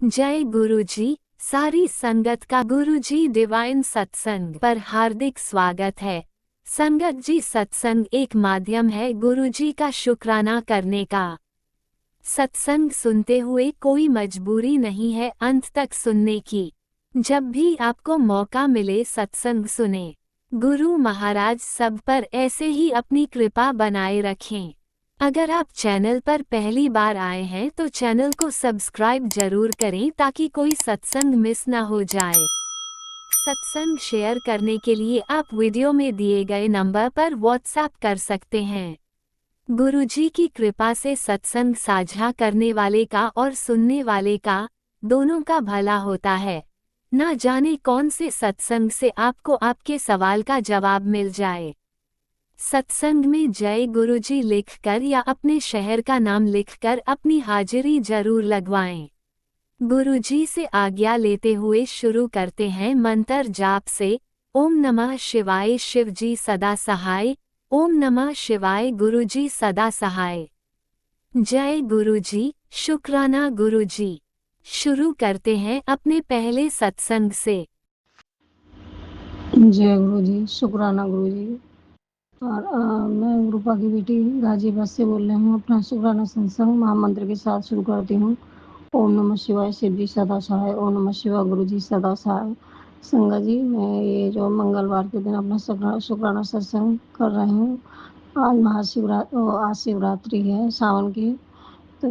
जय गुरुजी। सारी संगत का गुरुजी डिवाइन सत्संग पर हार्दिक स्वागत है। संगत जी, सत्संग एक माध्यम है गुरुजी का शुक्राना करने का। सत्संग सुनते हुए कोई मजबूरी नहीं है अंत तक सुनने की। जब भी आपको मौका मिले सत्संग सुने। गुरु महाराज सब पर ऐसे ही अपनी कृपा बनाए रखें। अगर आप चैनल पर पहली बार आए हैं तो चैनल को सब्सक्राइब जरूर करें ताकि कोई सत्संग मिस ना हो जाए। सत्संग शेयर करने के लिए आप वीडियो में दिए गए नंबर पर व्हाट्सएप कर सकते हैं। गुरुजी की कृपा से सत्संग साझा करने वाले का और सुनने वाले का दोनों का भला होता है। ना जाने कौन से सत्संग से आपको आपके सवाल का जवाब मिल जाए। सत्संग में जय गुरुजी लिखकर या अपने शहर का नाम लिखकर अपनी हाजिरी जरूर लगवाएं। गुरुजी से आज्ञा लेते हुए शुरू करते हैं मंत्र जाप से। ओम नमः शिवाय, शिवजी सदा सहाय। ओम नमः शिवाय, गुरुजी सदा सहाय। जय गुरुजी, शुक्राना गुरुजी। शुरू करते हैं अपने पहले सत्संग से। जय गुरु जी, शुक्राना गुरु जी। और मैं रूपा की बेटी गाजीपुर से बोल रही हूँ। अपना शुक्राना सत्संग महामंत्र के साथ शुरू करती हूँ। ओम नमः शिवाय, शिव जी सदा सहाय। ओम नमः शिवाय, गुरु जी सदा सहाय। संगत जी, मैं ये जो मंगलवार के दिन अपना शुक्राना सत्संग कर रही हूँ। आज शिवरात्रि है सावन की। तो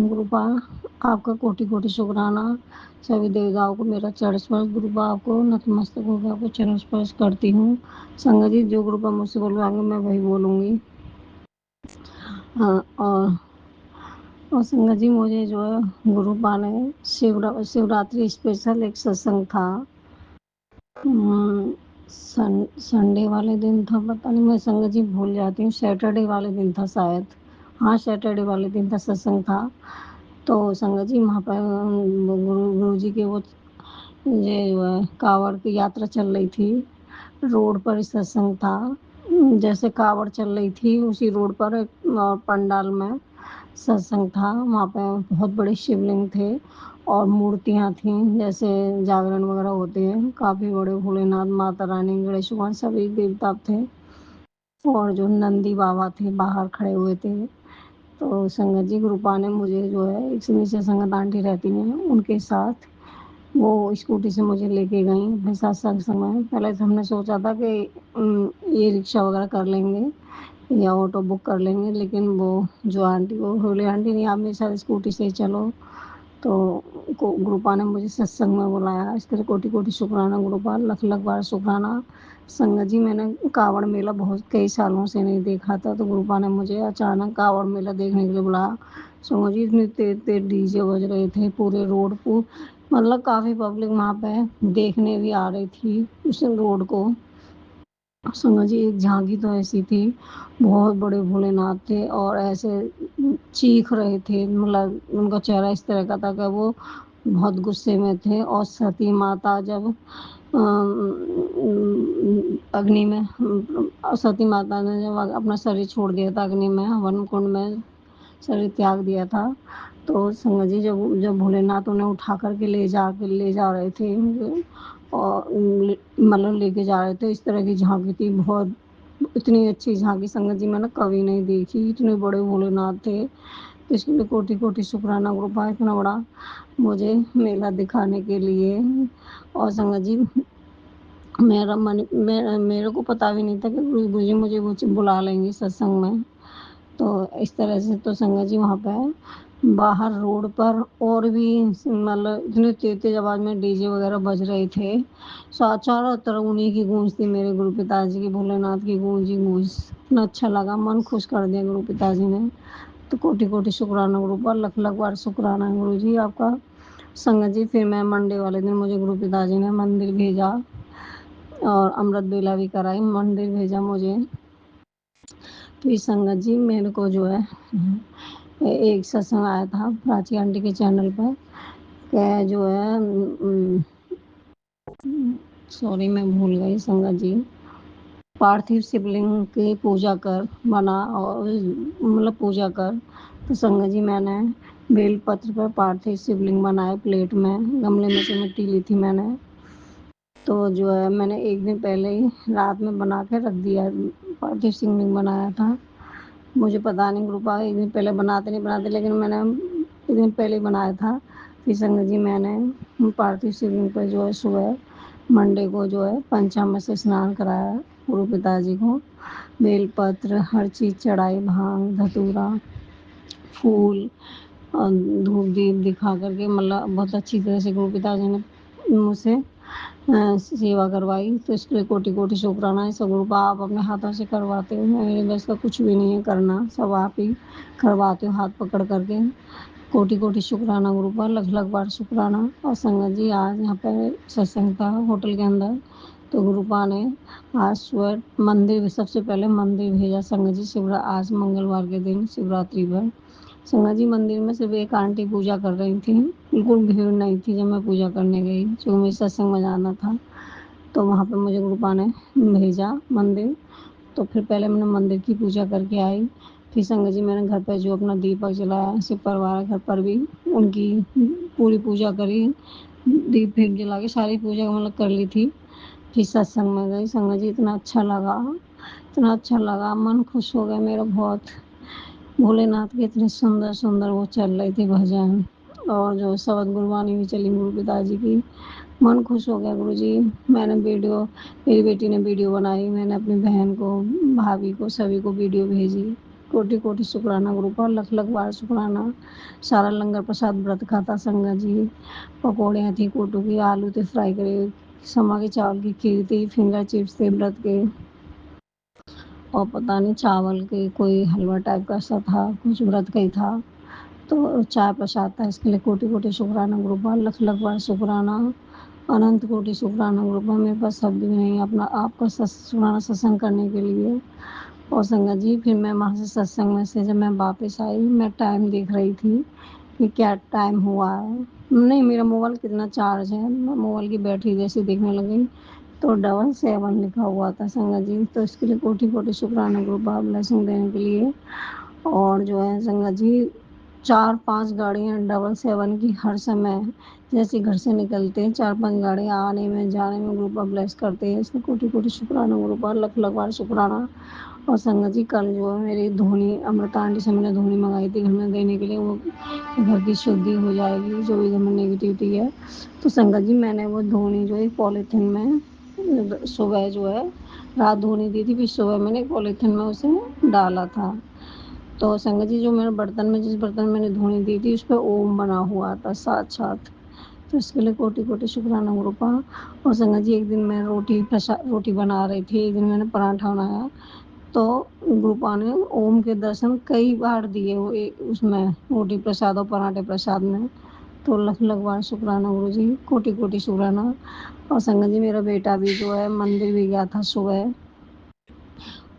गुरुपा आपका कोटि कोटि शुक्राना। सभी देवताओं को मेरा चरण स्पर्श। गुरुपा आपको नतमस्तक होकर आपको चरण स्पर्श करती हूँ। संगत जी, जो गुरुपा मुझसे बोलवाएंगे मैं वही बोलूँगी। हाँ, और संगत जी, मुझे जो है गुरुपा ने शिवरात्रि स्पेशल एक सत्संग था। संडे वाले दिन था, पता नहीं, मैं संगत जी भूल जाती हूँ। सैटरडे वाले दिन था शायद। हाँ, सैटरडे वाले दिन था सत्संग था। तो संगत जी वहाँ पर गुरु जी के वो ये जो है कावड़ की यात्रा चल रही थी। रोड पर सत्संग था। जैसे कावड़ चल रही थी उसी रोड पर एक पंडाल में सत्संग था। वहाँ पे बहुत बड़े शिवलिंग थे और मूर्तियाँ थीं, जैसे जागरण वगैरह होते हैं। काफ़ी बड़े भोलेनाथ, माता रानी, गणेश भगवान सभी देवता थे। और जो नंदी बाबा थे बाहर खड़े हुए थे। तो संगत जी, कृपा ने मुझे जो है एक नीचे संगत आंटी रहती हैं, उनके साथ वो स्कूटी से मुझे लेके गई अपने साथ सत्संग में। पहले तो हमने सोचा था कि ये रिक्शा वगैरह कर लेंगे या ऑटो बुक कर लेंगे, लेकिन वो जो आंटी, वो बोले आंटी नहीं, आप मेरे साथ स्कूटी से ही चलो। तो गुरुपा ने मुझे सत्संग में बुलाया। इसके लिए कोटि कोटि शुक्राना गुरुपा, लख लख बार शुक्राना। संगत जी, मैंने कावड़ मेला बहुत कई सालों से नहीं देखा था, तो गुरुपा ने मुझे अचानक कावड़ मेला देखने के लिए बुलाया। संगत जी, इतने तेज तेज डीजे बज रहे थे पूरे रोड पर। मतलब काफ़ी पब्लिक वहाँ पे देखने भी आ रही थी उस रोड को। संगत जी, एक झांकी तो ऐसी थी, बहुत बड़े भोलेनाथ थे और ऐसे चीख रहे थे। मतलब उनका चेहरा इस तरह का था कि वो बहुत गुस्से में थे। और सती माता जब अग्नि में, सती माता ने जब अपना शरीर छोड़ दिया था अग्नि में, हवन कुंड में शरीर त्याग दिया था, तो संगत जी जब जब भोलेनाथ उन्हें उठा करके ले जा रहे थे और मतलब लेके जा रहे थे, इस तरह की झांकी थी। बहुत इतनी अच्छी झांकी संगत जी मैंने कभी नहीं देखी। इतने बड़े भोलेनाथ थे। तो इसके लिए कोटि कोटि शुक्राना गुरुपा, इतना बड़ा मुझे मेला दिखाने के लिए। और संगत जी, मेरे को पता भी नहीं था कि गुरु जी मुझे वो बुला लेंगे सत्संग में। तो इस तरह से तो संगत जी वहाँ पे बाहर रोड पर और भी मतलब इतने तेज तेज आवाज़ में डीजे वगैरह बज रहे थे। चारों तरफ उन्हीं की गूंज थी, मेरे गुरु पिताजी की, भोलेनाथ की गूंज ही गूंज। इतना अच्छा लगा, मन खुश कर दिया गुरु पिताजी ने। तो कोटि कोटि शुक्राना गुरु पर, लख लख बार शुक्राना गुरु जी आपका। संगत जी, फिर मैं मंडे वाले दिन मुझे गुरु पिताजी ने मंदिर भेजा और अमृत बेला भी कराई, मंदिर भेजा मुझे। तो संगत जी, मेरे को जो है एक सत्संग आया था प्राची आंटी के चैनल पर, क्या जो है सॉरी मैं भूल गई संगत जी, पार्थिव शिवलिंग की पूजा कर बना और मतलब पूजा कर। तो संगत जी, मैंने बेलपत्र पर पार्थिव शिवलिंग बनाए प्लेट में, गमले में से मिट्टी ली थी मैंने। तो जो है मैंने एक दिन पहले ही रात में बना के रख दिया, पार्थिव शिवलिंग बनाया था। मुझे पता नहीं गुरुपा एक दिन पहले बनाते नहीं बनाते, लेकिन मैंने एक दिन पहले ही बनाया था। फिर संगत जी मैंने पार्थिव शिवलिंग पर जो है सुबह मंडे को जो है पंचामृत से स्नान कराया गुरु पिताजी को। बेलपत्र हर चीज़ चढ़ाई, भांग धतूरा फूल और धूप दीप दिखा करके, मतलब बहुत अच्छी तरह से गुरु पिताजी ने मुझसे सेवा करवाई। तो इसके लिए कोटि कोटि शुक्राना है। सब गुरुपा आप अपने हाथों से करवाते हो, मेरे बस का कुछ भी नहीं है करना, सब आप ही करवाते हो हाथ पकड़ करके। कोटि कोटि शुक्राना गुरुपा, लख लख बार शुक्राना। और संगत जी आज यहाँ पे सत्संग था होटल के अंदर, तो गुरुपा ने आज सुबह मंदिर भी, सबसे पहले मंदिर भेजा संगत जी। शिवरा आज मंगलवार के दिन शिवरात्रि पर संगत जी मंदिर में सिर्फ एक आंटी पूजा कर रही थी, बिल्कुल भीड़ नहीं थी जब मैं पूजा करने गई, क्योंकि मुझे सत्संग में जाना था। तो वहाँ पे मुझे गुरुपा ने भेजा मंदिर। तो फिर पहले मैंने मंदिर की पूजा करके आई। फिर संगत जी मैंने घर पर जो अपना दीपक जलाया, शिव परिवार घर पर भी उनकी पूरी पूजा करी, दीप फेंक जला के सारी पूजा मतलब कर ली थी। फिर सत्संग में गई संगत जी, इतना अच्छा लगा, इतना अच्छा लगा, मन खुश हो गया मेरा बहुत। भोलेनाथ के इतने सुंदर सुंदर वो चल रहे थे भजन, और जो शबद गुरबानी भी चली गुरु पिताजी की, मन खुश हो गया गुरु जी। मैंने वीडियो, मेरी बेटी ने वीडियो बनाई, मैंने अपनी बहन को, भाभी को, सभी को वीडियो भेजी। कोटि कोटि शुक्राना गुरु पर, लख लख बार शुक्राना। सारा लंगर प्रसाद व्रत खाता संगत जी, पकौड़े थी कोटू की, आलू थे फ्राई करे, समा के चावल की खीर थी, फिंगर चिप्स थे व्रत के, और पता नहीं चावल के कोई हलवा टाइप का सा था, कुछ व्रत का ही था। तो चाय प्रसाद था। इसके लिए कोटि कोटि शुक्राना गुरुपा, लख लख बार शुक्राना, अनंत कोटि शुक्राना गुरुपा। मेरे पास शब्द भी नहीं अपना आपका शुक्राना सत्संग करने के लिए। और संगत जी फिर मैं वहाँ से सत्संग में से जब मैं वापस आई, मैं टाइम देख रही थी कि क्या टाइम हुआ है, नहीं मेरा मोबाइल कितना चार्ज है, मैं मोबाइल की बैटरी जैसी देखने लगी तो 777 लिखा हुआ था संगत जी। तो इसके लिए कोटि कोटि शुक्राना गुरुपा ब्लेसिंग देने के लिए। और जो है संगत जी 4-5 गाड़ियाँ 777 की हर समय, जैसे घर से निकलते हैं 4-5 गाड़ियाँ आने में जाने में ग्रुप ऑफ ब्लेस करते हैं। इसमें कोटि कोटि शुक्राना ग्रुप और लख लख बार शुक्राना। और संगत जी कल जो है मेरी धोनी अमृता आंटी से मैंने धोनी मंगाई थी घर में देने के लिए, वो घर की शुद्धि हो जाएगी जो भी घर में नेगेटिविटी है। तो संगत जी मैंने वो धोनी जो है पॉलीथिन में सुबह जो है, रात धोनी दी थी, फिर सुबह मैंने पॉलीथिन में उसे डाला था। तो संगत जी जो मेरे बर्तन में, जिस बर्तन में मैंने धोनी दी थी उस पे ओम बना हुआ था साक्षात। तो इसके लिए कोटि कोटि शुक्राना गुरुपा। और संगत जी एक दिन मैं रोटी बना रही थी, एक दिन मैंने पराठा बनाया, तो गुरुपा ने ओम के दर्शन कई बार दिए वो उसमें रोटी प्रसाद और पराठे प्रसाद में। तो लख लख बार शुक्राना गुरु जी, कोटि कोटि शुक्राना। और संगत जी मेरा बेटा भी जो है मंदिर भी गया था सुबह।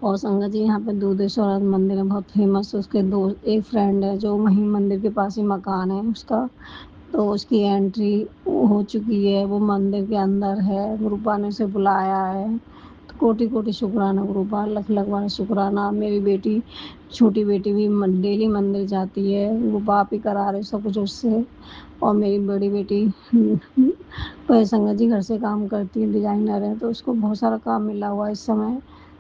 और संगत जी यहाँ पे दूधेश्वर मंदिर है बहुत फेमस, उसके दो एक फ्रेंड है जो वहीं मंदिर के पास ही मकान है उसका, तो उसकी एंट्री हो चुकी है, वो मंदिर के अंदर है, गुरुपा ने उसे बुलाया है। तो कोटि कोटि शुक्राना गुरुपा, लख लख बार शुक्राना। मेरी बेटी, छोटी बेटी भी डेली मंदिर जाती है, गुरुपा आप ही करा रहे सब कुछ उससे। और मेरी बड़ी बेटी संगत जी घर से काम करती है, डिजाइनर है, तो उसको बहुत सारा काम मिला हुआ है इस समय।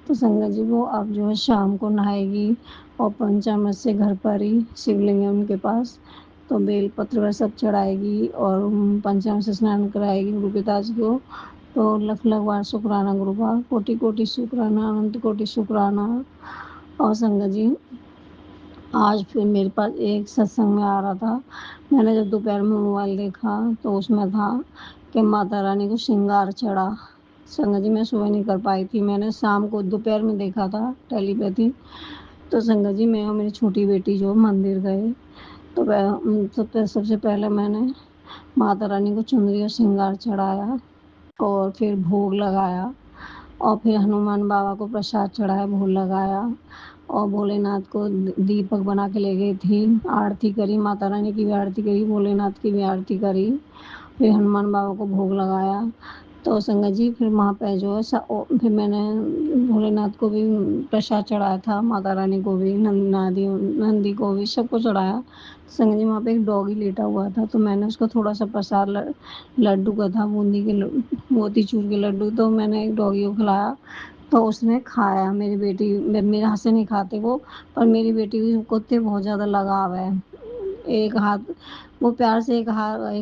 तो संगत जी वो अब जो है शाम को नहाएगी और पंचामृत से घर पर ही शिवलिंग है उनके पास, तो बेलपत्र वह सब चढ़ाएगी और पंचामृत से स्नान कराएगी गुरु पिताजी को। तो लख लख बार शुक्राना गुरुपा, कोटि कोटि शुक्राना, अनंत कोटि शुक्राना। और संगत जी आज फिर मेरे पास एक सत्संग में आ रहा था, मैंने जब दोपहर में मोबाइल देखा तो उसमें था कि माता रानी को श्रृंगार चढ़ा। संगत जी मैं सुबह नहीं कर पाई थी, मैंने शाम को दोपहर में देखा था टेलीपैथी। तो संगत जी मैं और मेरी छोटी बेटी जो मंदिर गए, तो सबसे पहले मैंने माता रानी को चुनरी और श्रृंगार चढ़ाया और फिर भोग लगाया, और फिर हनुमान बाबा को प्रसाद चढ़ाया, भोग लगाया, और भोलेनाथ को दीपक बना के ले गई थी, आरती करी, माता रानी की भी आरती करी, भोलेनाथ की भी आरती करी, फिर हनुमान बाबा को भोग लगाया। तो संगत जी फिर वहाँ पे जो है फिर मैंने भोलेनाथ को भी प्रसाद चढ़ाया था, माता रानी को भी, नंदी को भी, सबको चढ़ाया। संगत जी वहाँ पे एक डॉगी लेटा हुआ था, तो मैंने उसको थोड़ा-सा प्रसाद लड्डू का था, बूंदी के मोतीचूर के लड्डू, तो मैंने एक डॉगी को खिलाया, तो उसने खाया। मेरी बेटी मेरे हाथ से नहीं खाते वो, पर मेरी बेटी को कुत्ते बहुत ज़्यादा लगाव है। एक हाथ वो प्यार से एक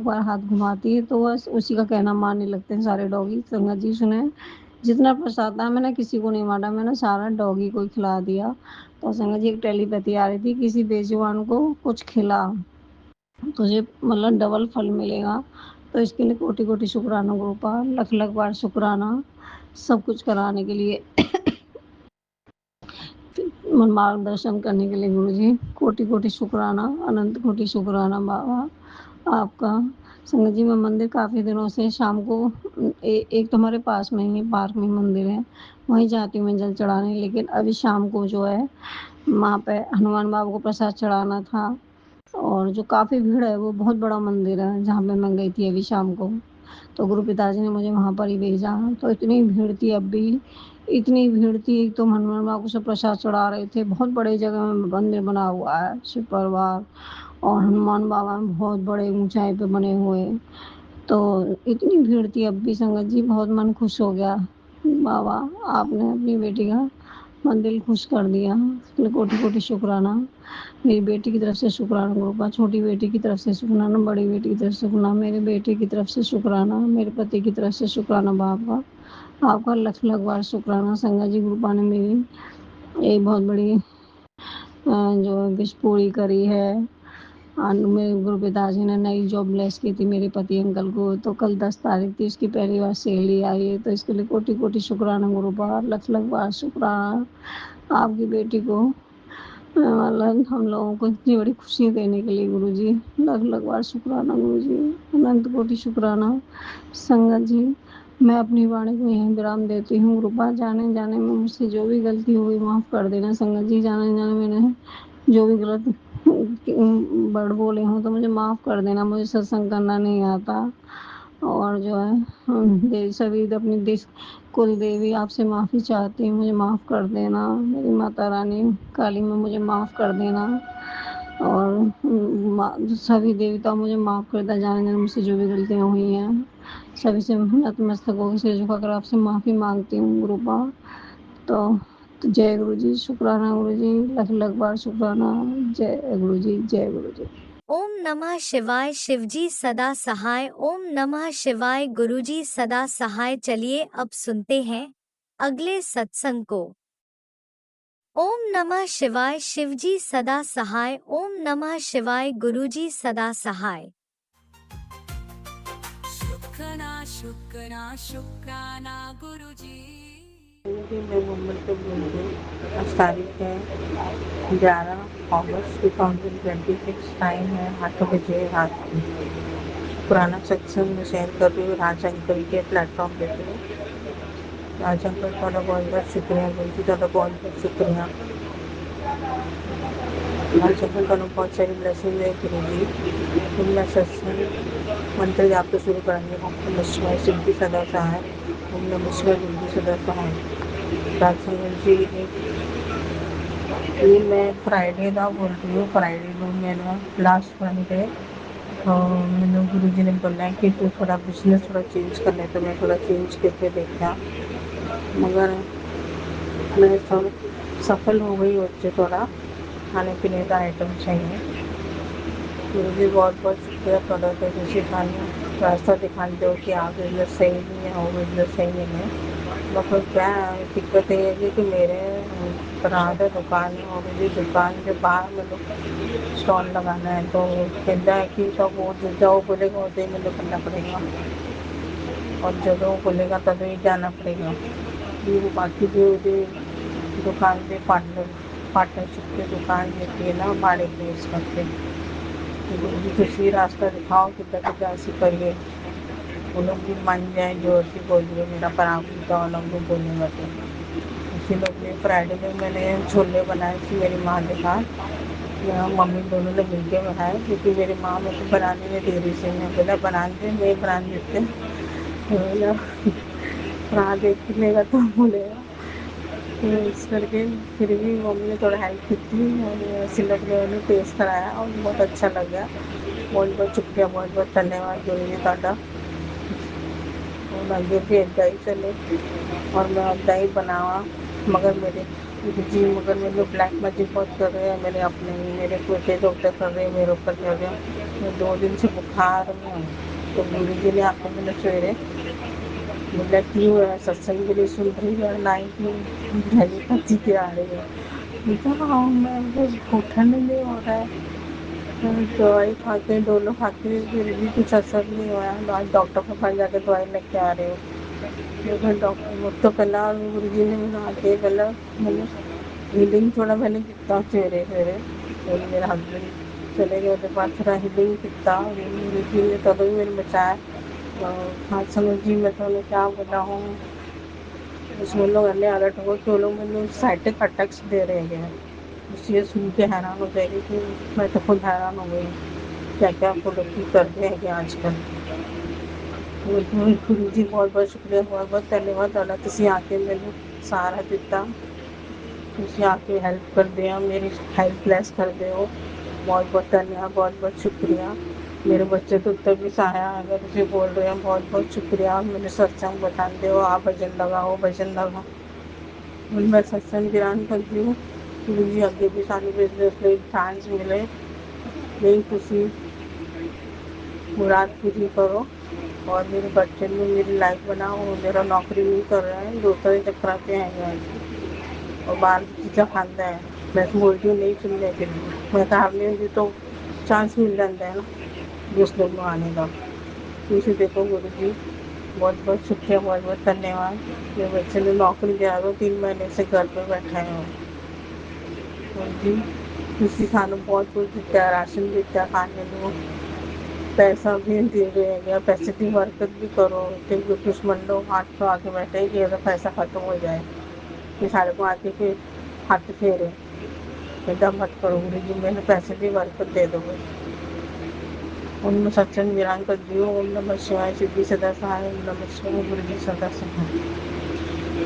बार हाथ घुमाती है तो बस उसी का कहना मानने लगते हैं सारे डॉगी। संगत जी सुने, जितना प्रसाद था मैंने किसी को नहीं बाँटा, मैंने सारा डॉगी को ही खिला दिया। तो संगत जी एक टेलीपैथी आ रही थी, किसी बेजुबान को कुछ खिला, तुझे मतलब डबल फल मिलेगा। तो इसके लिए कोटि-कोटि शुक्राना गुरुपा, लख-लख बार शुक्राना, सब कुछ कराने के लिए, मार्गदर्शन करने के लिए गुरुजी, कोटि-कोटि शुक्राना, अनंत कोटि शुक्राना बाबा आपका। संगत जी मैं मंदिर काफ़ी दिनों से शाम को एक तो हमारे पास में ही पार्क में मंदिर है, वहीं जाती हूँ मैं जल चढ़ाने, लेकिन अभी शाम को जो है वहाँ पे हनुमान बाबा को प्रसाद चढ़ाना था, और जो काफ़ी भीड़ है, वो बहुत बड़ा मंदिर है जहाँ पे मैं गई थी अभी शाम को। तो गुरु पिताजी ने मुझे वहाँ पर ही भेजा, तो इतनी भीड़ थी अब भी, इतनी भीड़ थी। एक तो हनुमान बाबा को सब प्रसाद चढ़ा रहे थे, बहुत बड़े जगह में मंदिर बना हुआ है शिव परिवार, और हनुमान बाबा बहुत बड़े ऊंचाई पे बने हुए, तो इतनी भीड़ थी अब भी संगत जी, बहुत मन खुश हो गया। बाबा आपने अपनी बेटी का मन दिल खुश कर दिया, इसलिए कोटि कोटि शुक्राना। मेरी बेटी की तरफ से शुक्राना गुरुपा, छोटी बेटी की तरफ से शुक्राना, बड़ी बेटी की तरफ से शुक्राना, मेरे बेटे की तरफ से शुक्राना, मेरे पति की तरफ से शुक्राना बाबा आपका लख लख बार शुक्राना। संगत जी गुरुपा ने मेरी एक बहुत बड़ी जो विश पूरी करी है। मेरे गुरु पिताजी ने नई जॉब ब्लेस की थी मेरे पति अंकल को, तो कल 10 तारीख थी, उसकी पहली बार सैलरी आई है, तो इसके लिए कोटि कोटि शुक्राना गुरुपा, लख लख बार शुक्राना आपकी बेटी को, मतलब हम लोगों को इतनी बड़ी खुशी देने के लिए गुरुजी, लख लख बार शुक्राना गुरुजी, अनंत कोटि शुक्राना। संगत जी मैं अपनी वाणी को यहीं विराम देती हूँ गुरुपा, जाने जाने में मुझसे जो भी गलती हुई माफ़ कर देना संगत जी, जाने जाने मैंने जो भी गलत वर्ड बोले हों तो मुझे माफ़ कर देना, मुझे सत्संग करना नहीं आता, और जो है सभी अपनी देश कुल देवी आपसे माफ़ी चाहती हूँ, मुझे माफ़ कर देना, मेरी माता रानी काली में मुझे माफ़ कर देना, और सभी देवता मुझे माफ़ कर देना, जाने जाने मुझसे जो भी गलतियाँ हुई हैं, सभी से नतमस्तक होकर सिर झुकाकर आपसे माफ़ी मांगती हूँ गुरुपा। तो जय गुरु जी, शुक्राना गुरु जी, लख लख बार शुक्राना। जय गुरु जी, जय गुरु जी। ओम नमः शिवाय। शिवजी सदा सहाय। ओम नमः शिवाय। गुरुजी सदा सहाय। चलिए अब सुनते हैं अगले सत्संग को। ओम नमः शिवाय। शिवजी सदा सहाय। ओम नमः शिवाय। गुरुजी सदा सहाय। शुक्राना शुक्राना शुक्राना गुरुजी। जी मैं मुंबई से बोल रही हूँ। आज तारीख है 11 अगस्त 2026, टाइम है 8 बजे रात की। पुराना सत्संग में शेयर कर रही हूँ राज अंकल के प्लेटफॉर्म पे। राज अंकल थोड़ा बहुत बहुत शुक्रिया बोलती, थोड़ा बहुत बहुत शुक्रिया। राज अंकल थोड़ा बहुत सारी ब्लेसिंग है गुरु जी। फिर मैं सत्संग मंत्र जाप को शुरू करेंगे। ओम नमः शिवाय सिद्धि सदा सहाय, ओम नमः शिवाय बुद्धि सदा सहाय। राज अंकल जी ये मैं फ्राइडे का बोल रही हूँ। फ्राइडे को मेरा लास्ट फ्राइडे, तो मैंने गुरु जी ने बोला कि तू थोड़ा बिजनेस थोड़ा चेंज कर ले, तो मैं थोड़ा चेंज करके देखा, मगर मैं सब सफल हो गई। बच्चे थोड़ा खाने पीने का आइटम चाहिए। गुरु जी बहुत बहुत शुक्रिया, थोड़ा तो सिखाने रास्ता दिखाते हो कि हाँ बिजनेस सही नहीं है, वो बिजनेस सही नहीं है। मतलब क्या दिक्कत ये है कि मेरे रात है दुकान है, और मुझे दुकान के बाहर मतलब स्टॉल लगाना है, तो कहता है कि तो वो जो बोलेगा वो ही मतलब करना पड़ेगा, और जब वो बोलेगा तभी ही जाना पड़ेगा। ये वो बाकी जो दुकान पे पार्टनरशिप की दुकान देती है ना भाड़े पे, इस करके किसी रास्ता दिखाओ कितना कितना ऐसे करिए, वो लोग भी मान जाए जो ऐसी बोल रही है मेरा परामर्श तो लोग भी बोलने लगे। इसी लोग ने फ्राइडे में मैंने छोले बनाए थी मेरी माँ के साथ, या मम्मी दोनों ने मिलकर बनाए, क्योंकि मेरी माँ मेरे को बनाने में देरी से, मैं बोला बना दे, मैं बना देते, ना रहा देखने का तो बोलेगा। तो इस करके फिर भी मम्मी ने थोड़ा हेल्प की थी और सिलक ने टेस्ट कराया और बहुत अच्छा लगा। बहुत बहुत शुक्रिया, बहुत बहुत धन्यवाद गुरु जी ਤੁਹਾਡਾ। और आगे भी इदा ही चले और मैं इदा ही बनावा। मगर मेरे गुरु जी मगर मैंने ब्लैक मैजिक बहुत कर रहे हैं, मेरे अपने ही मेरे बेटे डॉक्टर कर रहे हैं, मेरे ऊपर कर रहे हैं। मैं 2 दिन से बुखार में हूँ। तो गुरु जी ने आके मैंने सवेरे बोला क्यों है सत्संग के लिए सुन रही है, नाई क्यों एलोपैथी की आ रही है। मैं कहा हाँ मैं उठन नहीं हो रहा है। दवाई खाते दोनों खाते फिर भी कुछ असर नहीं हुआ। आज डॉक्टर के पास जाके दवाई लेके आ रही हूँ। तो फिर डॉक्टर तो पहला गुरु जी ने मैंने आके पहला मैंने हीलिंग थोड़ा मैंने किया सवेरे सवेरे। और मेरे हस्बैंड चले गए ਉਹਦੇ ਬਾਅਦ थोड़ा हीलिंग किया। गुरु जी ने तब भी मैंने बचाया। हाँ समझ जी मैं तो क्या बोला हूँ। बस वो लोग अन्य अलर्ट हो कि वो लोग मैंने साइटिक अटैक्स दे रहे हैं। बस ये सुन के हैरान हो जाएगी कि मैं तो खुद हैरान हो गई क्या क्या प्रोडक्ट करते हैं कि आजकल। गुरु जी बहुत बहुत शुक्रिया, बहुत बहुत धन्यवाद ਤੁਹਾਡਾ। ਤੁਸੀਂ ਆ ਕੇ ਮੈਨੂੰ ਸਹਾਰਾ ਦਿੱਤਾ, ਤੁਸੀਂ ਆ ਕੇ हेल्प करते हो, मेरी हेल्प ब्लेस करते हो। बहुत बहुत धन्यवाद, बहुत बहुत शुक्रिया। मेरे बच्चे तो उत्तर भी सहाया अगर तुम बोल रहे हो बहुत बहुत शुक्रिया। मैंने सत्संग बताते हो आप भजन लगाओ भजन लगाओ। ਹੁਣ मैं सत्संग बिरान करती हूँ। गुरु जी अगे भी सानू बिजनेस ਲਈ चांस मिले नहीं तुसी मुराद पूरी करो और मेरे बच्चे ने मेरी लाइफ बनाओ। मेरा नौकरी नहीं कर रहा है, दूसरे चक्कर पे है और बाहर की चीज़ें खाता है। मैं तो बोलती हूँ नहीं सुनने फिर भी मैं घर नहीं होती तो चांस मिल जाता है ना दूसरे को आने का। तो इसे देखो गुरु जी बहुत बहुत शुक्रिया, बहुत बहुत धन्यवाद। मेरे बच्चे ने नौकरी दिया दो 3 महीने से घर पे बैठे हैं वो। गुरु जी ਤੁਸੀਂ ਸਾਨੂੰ बहुत कुछ दिता है, राशन दिता है खाने को, पैसा भी दे रहे हैं या पैसे की बरकत भी करो। क्योंकि दुश्मन लोग हाथ तो आके बैठे हैं कि अगर पैसा खत्म हो जाए कि सारे को आके फिर हाथ फेरे ऐसा मत करो। गुरु जी मैंने पैसे की बरकत दे दो। ओम सत्संग विराम कर दियो। ओम नमः शिवाय सिद्धि सदा सहाय। ओम नमः शिवाय गुरु जी सदा सहाय।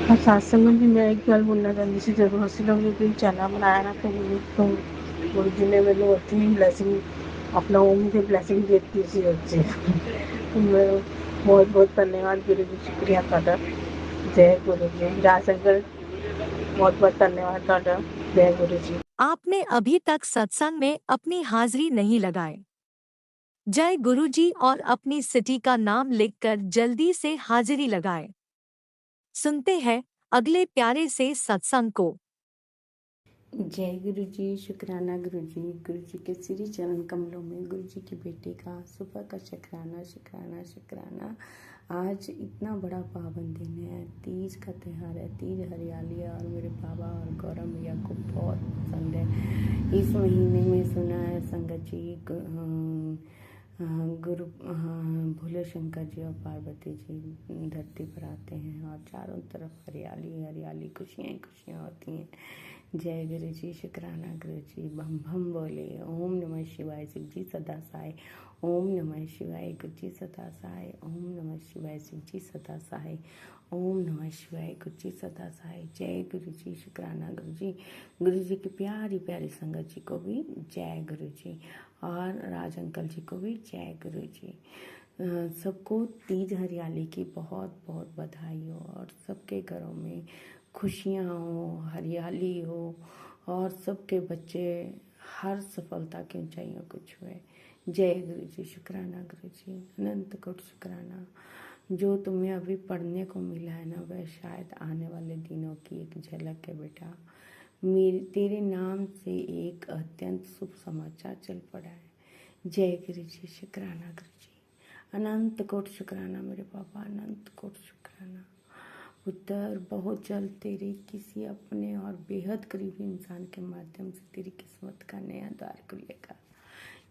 हाँ सत्संग जी मैं एक गल बोलना चाहती सी जदों असीं लोग ने दिन चैनल बनाया ना तो गुरु जी ने मैनू उत्थे ही ब्लैसिंग अपना ओम की ब्लैसिंग देती सी उत्थे। मैं बहुत बहुत धन्यवाद गुरु जी, शुक्रिया तुहाडा। जय गुरु जी। राज संगत बहुत बहुत धन्यवाद तुहाडा। जय गुरु जी। आपने अभी तक सत्संग में अपनी हाजिरी नहीं लगाए। जय गुरुजी और अपनी सिटी का नाम लिखकर जल्दी से हाजिरी लगाए। सुनते हैं अगले प्यारे से सत्संग को। जय गुरु जी, शुक्राना गुरु जी के श्री चरण कमलों में गुरु जी के बेटे का सुबह का शुक्राना शुक्राना शुक्राना। आज इतना बड़ा पावन दिन है, तीज का त्यौहार है। तीज हरियाली और मेरे बाबा और गौरव भैया को बहुत पसंद है। इस महीने में सुना है संगत जी गुरु भोले शंकर जी और पार्वती जी धरती पर आते हैं और चारों तरफ हरियाली हरियाली खुशियाँ खुशियाँ होती हैं। जय गुरु जी, शुक्राना गुरु जी। बम बम बोले। ओम नमः शिवाय शिव जी सदा सहाय। ओम नमः शिवाय गुरु जी सदा सहाय। ओम नमः शिवाय शिव जी सदा सहाय। ओम नमः शिवाय गुरु जी सदा सहाय। जय गुरु जी, शुक्राना गुरु जी की प्यारी प्यारी संगत जी को भी जय गुरु जी और राज अंकल जी को भी जय गुरु जी। सबको तीज हरियाली की बहुत बहुत बधाई हो और सबके घरों में खुशियाँ हो, हरियाली हो और सबके बच्चे हर सफलता की ऊंचाइयों को छुए। जय गुरु जी, शुक्राना गुरु जी, अनंत कोटि शुक्राना। जो तुम्हें अभी पढ़ने को मिला है ना वह शायद आने वाले दिनों की एक झलक है बेटा। तेरे नाम से एक अत्यंत शुभ समाचार चल पड़ा है। जय गुरु जी, शुक्राना गुरु जी, अनंत कोटि शुक्राना मेरे पापा, अनंत कोटि शुक्राना। पुत्र बहुत जल्द तेरे किसी अपने और बेहद करीबी इंसान के माध्यम से तेरी किस्मत का नया द्वार खुलेगा।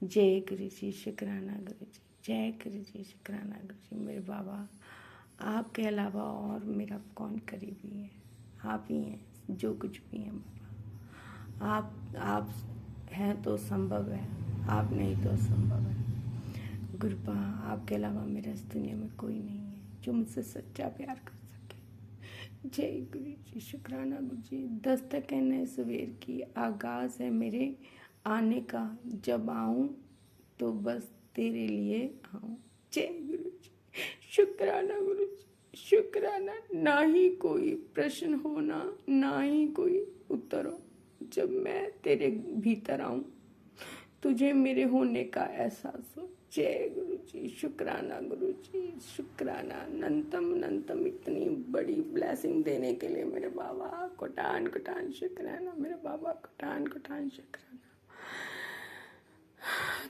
जय गुरु जी, शुक्राना गुरु जी, जय गुरु जी, शुक्राना गुरु जी। मेरे बाबा आपके अलावा और मेरा कौन करीबी है, आप ही हैं जो कुछ भी हैं बाबा। आप हैं तो संभव है, आप नहीं तो असंभव है। गुरुपा आपके अलावा मेरा इस दुनिया में कोई नहीं है। जो मुझसे सच्चा प्यार कर सके। जय गुरु जी, शुक्राना गुरु जी। दस्तक है नए सवेर की, आगाज है मेरे आने का, जब आऊं तो बस तेरे लिए आऊं। जय गुरु जी, शुक्राना गुरु जी, शुक्राना। ना ही कोई प्रश्न होना, ना ही कोई उत्तर हो, जब मैं तेरे भीतर आऊं तुझे मेरे होने का एहसास हो। जय गुरु जी, शुक्राना गुरु जी, शुक्राना। अनंतम अनंतम इतनी बड़ी ब्लेसिंग देने के लिए मेरे बाबा कोटान कोटान शुक्राना, मेरे बाबा कोटान कोटान शुक्राना।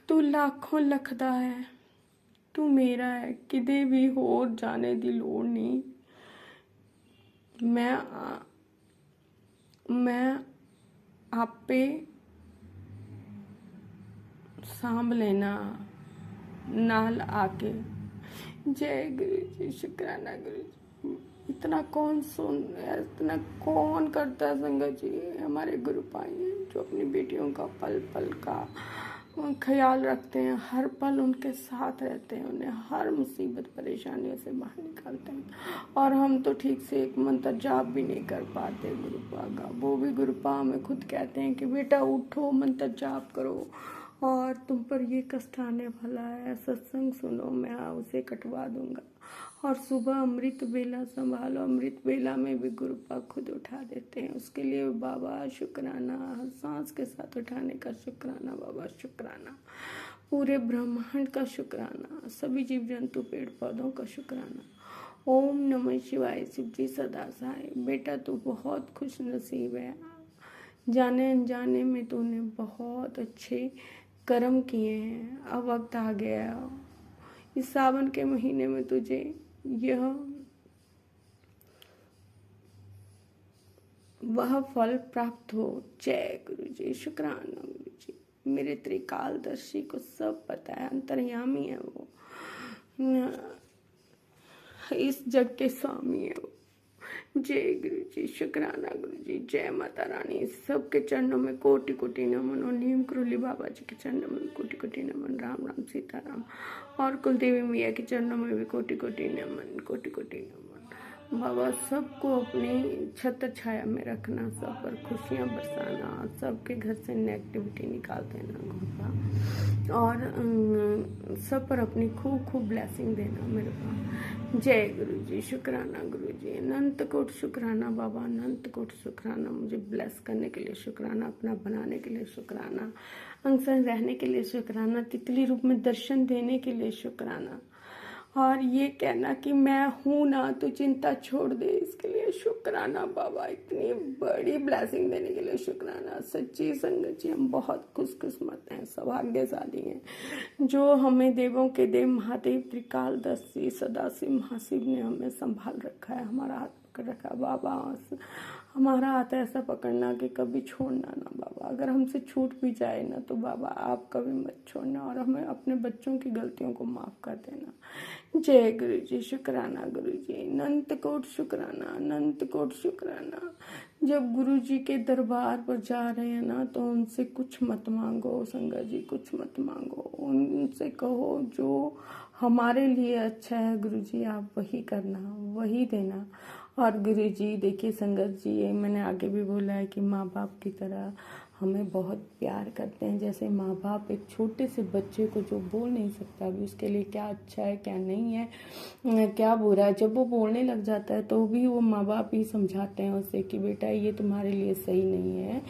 तू लाखों लखदा है, तू मेरा है, किते भी होर जाने दी लोड़ नहीं। मैं आपे सांभ लेना नाल आके। जय गुरु जी, शुक्राना गुरु जी। इतना कौन इतना कौन करता है संगत जी। हमारे गुरु भाई हैं जो अपनी बेटियों का पल पल का ख्याल रखते हैं, हर पल उनके साथ रहते हैं, उन्हें हर मुसीबत परेशानियों से बाहर निकालते हैं। और हम तो ठीक से एक मंत्र जाप भी नहीं कर पाते गुरुपा का। वो भी गुरुपा हमें खुद कहते हैं कि बेटा उठो, मंत्र जाप करो, और तुम पर ये कष्ट आने वाला है, सत्संग सुनो, मैं उसे कटवा दूंगा। और सुबह अमृत बेला संभालो, अमृत बेला में भी गुरुपा खुद उठा देते हैं। उसके लिए बाबा शुक्राना, सांस के साथ उठाने का शुक्राना बाबा, शुक्राना। पूरे ब्रह्मांड का शुक्राना, सभी जीव जंतु पेड़ पौधों का शुक्राना। ओम नमः शिवाय। शिव जी सदा सहाय। बेटा तू बहुत खुश नसीब है, जाने अनजाने में तूने बहुत अच्छे कर्म किए हैं। अब वक्त आ गया इस सावन के महीने में तुझे यह वह फल प्राप्त हो। जय गुरु जी, शुक्राना गुरु जी। मेरे त्रिकालदर्शी को सब पता है, अंतर्यामी है वो, इस जग के स्वामी है वो। जय गुरु जी, शुक्राना गुरु जी। जय माता रानी। सबके चरणों में कोटि कोटि नमन, और नीम करोली बाबा जी के चरणों में कोटि कोटि नमन। राम राम सीताराम। और कुलदेवी मैया के चरणों में भी कोटि कोटि नमन, कोटि कोटि नमन। बाबा सबको अपनी छत्र छाया में रखना, सब पर खुशियाँ बरसाना, सबके घर से नेगेटिविटी निकाल देना गुरुपा, और सब पर अपनी खूब खूब ब्लेसिंग देना मेरे पास। जय गुरु जी, शुक्राना गुरु जी। अनंत कोट शुक्राना बाबा, अनंत कोट शुक्राना। मुझे ब्लेस करने के लिए शुक्राना, अपना बनाने के लिए शुक्राना, अंग संग रहने के लिए शुक्राना, तितली रूप में दर्शन देने के लिए शुक्राना, और ये कहना कि मैं हूं ना तो चिंता छोड़ दे, इसके लिए शुक्राना बाबा। इतनी बड़ी ब्लेसिंग देने के लिए शुक्राना। सच्ची संगत जी, हम बहुत खुशकिस्मत हैं, सौभाग्यशाली हैं जो हमें देवों के देव महादेव त्रिकालदर्शी सदाशिव महाशिव ने हमें संभाल रखा है, हमारा हाथ पकड़ रखा है बाबा। हमारा हाथ ऐसा पकड़ना कि कभी छोड़ना ना बाबा। अगर हमसे छूट भी जाए ना तो बाबा आप कभी मत छोड़ना, और हमें अपने बच्चों की गलतियों को माफ कर देना। जय गुरु जी, शुक्राना गुरु जी। अनंत कोट शुक्राना, अनंत कोट शुक्राना। जब गुरु जी के दरबार पर जा रहे हैं ना तो उनसे कुछ मत मांगो संगत जी, कुछ मत मांगो। उनसे कहो जो हमारे लिए अच्छा है गुरु जी, आप वही करना, वही देना। और गुरु जी देखिए संगत जी, ये मैंने आगे भी बोला है कि माँ बाप की तरह हमें बहुत प्यार करते हैं। जैसे माँ बाप एक छोटे से बच्चे को जो बोल नहीं सकता अभी उसके लिए क्या अच्छा है क्या नहीं है क्या बुरा है, जब वो बोलने लग जाता है तो भी वो माँ बाप ही समझाते हैं उसे कि बेटा ये तुम्हारे लिए सही नहीं है,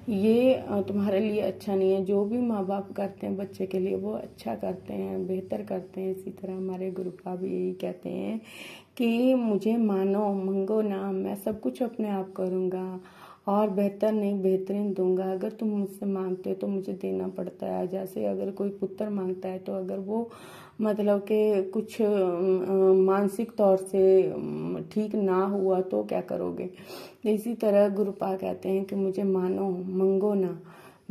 ये तुम्हारे लिए अच्छा नहीं है। जो भी माँ बाप करते हैं बच्चे के लिए वो अच्छा करते हैं, बेहतर करते हैं। इसी तरह हमारे गुरुपा भी यही कहते हैं कि मुझे मानो मंगो ना, मैं सब कुछ अपने आप करूँगा और बेहतर नहीं बेहतरीन दूंगा। अगर तुम मुझसे मांगते हो तो मुझे देना पड़ता है। जैसे अगर कोई पुत्र मांगता है तो अगर वो मतलब कि कुछ मानसिक तौर से ठीक ना हुआ तो क्या करोगे। इसी तरह गुरुपा कहते हैं कि मुझे मानो मंगो ना,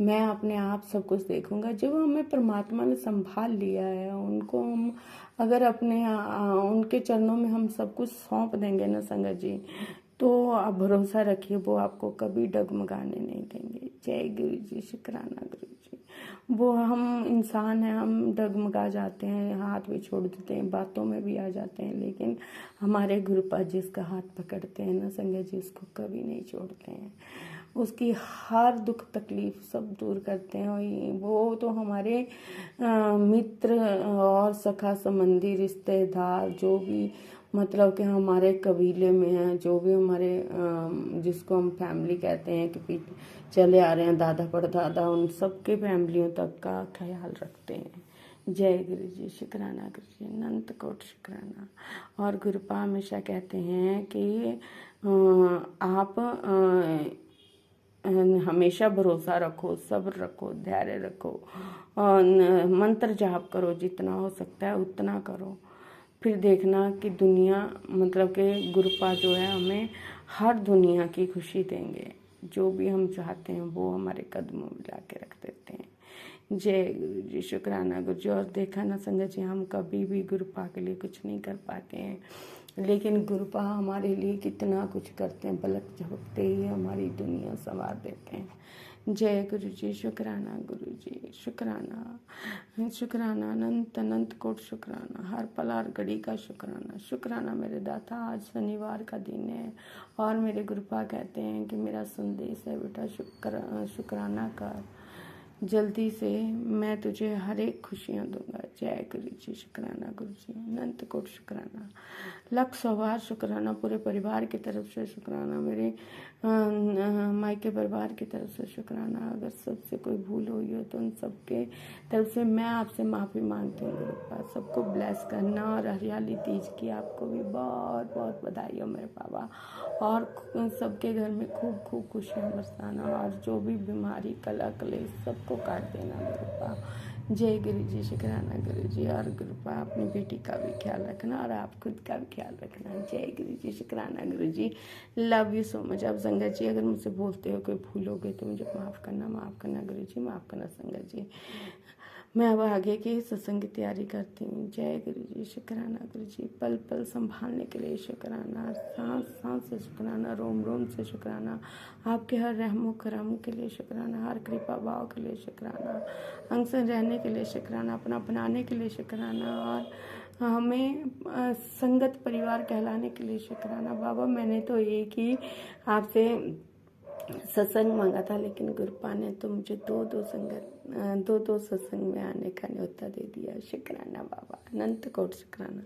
मैं अपने आप सब कुछ देखूंगा। जब हमें परमात्मा ने संभाल लिया है, उनको हम अगर अपने उनके चरणों में हम सब कुछ सौंप देंगे ना संगत जी, तो आप भरोसा रखिए, वो आपको कभी डगमगाने नहीं देंगे। जय गुरु जी, शुक्राना गुरु जी। वो हम इंसान हैं, हम डगमगा जाते हैं, हाथ भी छोड़ देते हैं, बातों में भी आ जाते हैं, लेकिन हमारे गुरुपाद जिसका हाथ पकड़ते हैं ना संगत जी, उसको कभी नहीं छोड़ते हैं। उसकी हर दुख तकलीफ सब दूर करते हैं। और वो तो हमारे मित्र और सखा संबंधी रिश्तेदार जो भी मतलब कि हमारे कबीले में हैं, जो भी हमारे जिसको हम फैमिली कहते हैं कि चले आ रहे हैं दादा परदादा, उन सबके फैमिलियों तक का ख्याल रखते हैं। जय गुरु जी, शुक्राना गुरु जी, अनंत कोट शुक्राना। और गुरुपा हमेशा कहते हैं कि आप हमेशा भरोसा रखो, सब्र रखो, धैर्य रखो, और मंत्र जाप करो, जितना हो सकता है उतना करो। फिर देखना कि दुनिया मतलब कि गुरुपा जो है हमें हर दुनिया की खुशी देंगे। जो भी हम चाहते हैं वो हमारे कदमों में ला के रख देते हैं। जय गुरु जी, शुक्राना गुरु जी। और देखा ना संगत जी, हम कभी भी गुरुपा के लिए कुछ नहीं कर पाते हैं, लेकिन गुरुपा हमारे लिए कितना कुछ करते हैं। पलक झपकते ही हमारी दुनिया संवार देते हैं। जय गुरु जी, शुक्राना गुरु जी, शुक्राना शुक्राना, अनंत अनंत कोट शुक्राना, हर पल हर घड़ी का शुक्राना। शुक्राना मेरे दाता, आज शनिवार का दिन है और मेरे गुरुपा कहते हैं कि मेरा संदेश है बेटा, शुक्राना कर, जल्दी से मैं तुझे हर एक खुशियाँ दूंगा। जय गुरु जी, शुक्राना गुरु जी, अनंत कोट शुक्राना, लख सवार शुक्राना, पूरे परिवार की तरफ से शुक्राना, मेरे मायके परिवार की तरफ से शुक्राना। अगर सबसे कोई भूल हुई हो तो उन सबके तरफ से मैं आपसे माफ़ी मांगती हूँ गुरुपा। सबको ब्लेस करना, और हरियाली तीज की आपको भी बहुत बहुत बधाई हो मेरे बाबा। और सबके घर में खूब खूब खुशियाँ बरसाना, और जो भी बीमारी कला कलेश सबको काट देना गुरुपा। जय गुरु जी, शुक्राना गुरु जी। और गुरुपा अपनी बेटी का भी ख्याल रखना और आप खुद का भी ख्याल रखना। जय गुरु जी, शुक्राना गुरु जी, लव यू सो मच। अब संगत जी अगर मुझसे बोलते हो कोई भूल हो गई तो मुझे माफ़ करना गुरु जी, माफ़ करना संगत जी। मैं अब आगे की सत्संग की तैयारी करती हूँ। जय गुरु जी, शुक्राना गुरु जी, पल पल संभालने के लिए शुक्राना, सांस सांस से शुक्राना, रोम रोम से शुक्राना, आपके हर रहमो करम के लिए शुक्राना, हर कृपा भाव के लिए शुक्राना, अंग से रहने के लिए शुक्राना, अपना बनाने के लिए शुक्राना, और हमें संगत परिवार कहलाने के लिए शुक्राना। बाबा मैंने तो एक ही आपसे सत्संग मांगा था, लेकिन गुरुपा ने तो मुझे दो सत्संग में आने का न्योता दे दिया। शुक्राना बाबा, अनंत कोट शुक्राना,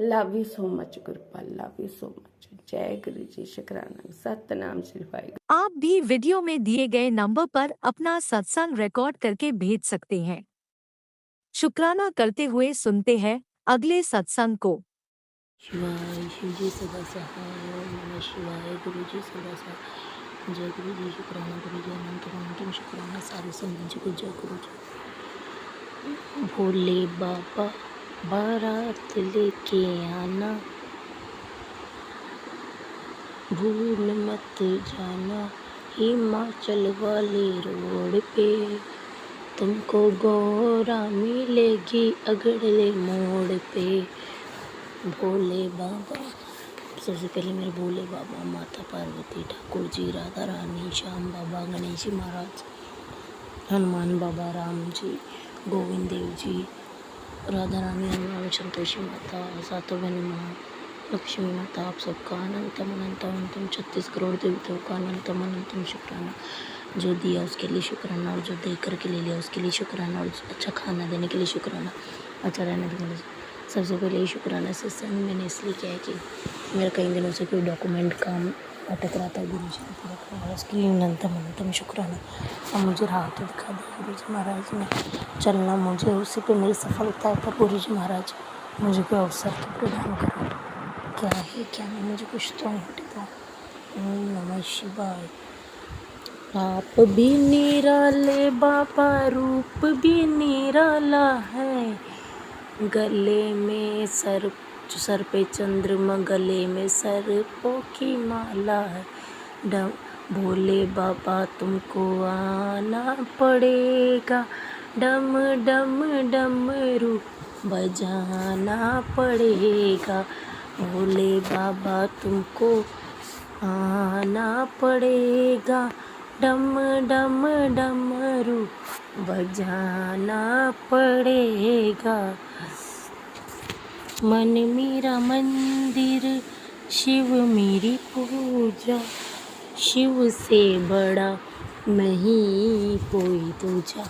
love you so much गुरुपा, love you so much. जय गुरु जी, शुक्राना, सतनाम श्री वाहिगुरु। आप भी वीडियो में दिए गए नंबर पर अपना सत्संग रिकॉर्ड करके भेज सकते हैं। शुक्राना करते हुए सुनते हैं अगले सत्संग को। शिवाय शिव जी सदा सहाय, ओम नमः शिवाय, गुरु जी सदा सहाय। जय गुरु जी, शुक्राना गुरु जी, अनंत अनंत शुक्राना सारे संगत जी को। जय गुरु जी। भोले बाबा बारात लेके आना, भूल मत जाना, हिमाचल वाले रोड पे तुमको गौरा मिलेगी अगले मोड़ पे। भोले बाबा, सबसे पहले मेरे भोले बाबा, माता पार्वती, ठाकुर जी, राधा रानी, श्याम बाबा, गणेश जी महाराज, हनुमान बाबा, राम जी, गोविंद देव जी, राधा रानी, हनुमान, संतोषी माता, सातों बहन माँ, लक्ष्मी माता, आप सबका अनंतम अनंतम अनंतम 36 करोड़ देवताओं का अनंतम अनंतम शुक्राना। जो दिया उसके लिए शुक्राना, और जो दे करके ले लिया उसके लिए शुक्राना, और अच्छा खाना देने के लिए शुक्राना, अच्छा रहने देने के लिए। सबसे पहले ये शुक्राना सत्संग मैंने इसलिए किया है कि मेरा कई दिनों से कोई डॉक्यूमेंट काम अटक रहा था, गुरु जी ने पूरा करवाया, उसके लिए अनंतम अनंतम शुक्राना। अब मुझे राह तो दिखा दिया गुरु जी महाराज ने, चलना मुझे उसी पे मेरी सफलता है। पर गुरु जी महाराज मुझे कोई अवसर तो प्रदान करो, क्या है क्या नहीं, मुझे कुछ तो नहीं दिखा। ओम नमः शिवाय। आप भी निराले बाबा, रूप भी निराला है, गले में सर पे चंद्रमा, गले में सर्पों की माला है। भोले बाबा तुमको आना पड़ेगा, डम डम डमरू बजाना पड़ेगा। भोले बाबा तुमको आना पड़ेगा, डम डम डमरू बजाना पड़ेगा। मन मेरा मंदिर, शिव मेरी पूजा, शिव से बड़ा नहीं कोई दूजा।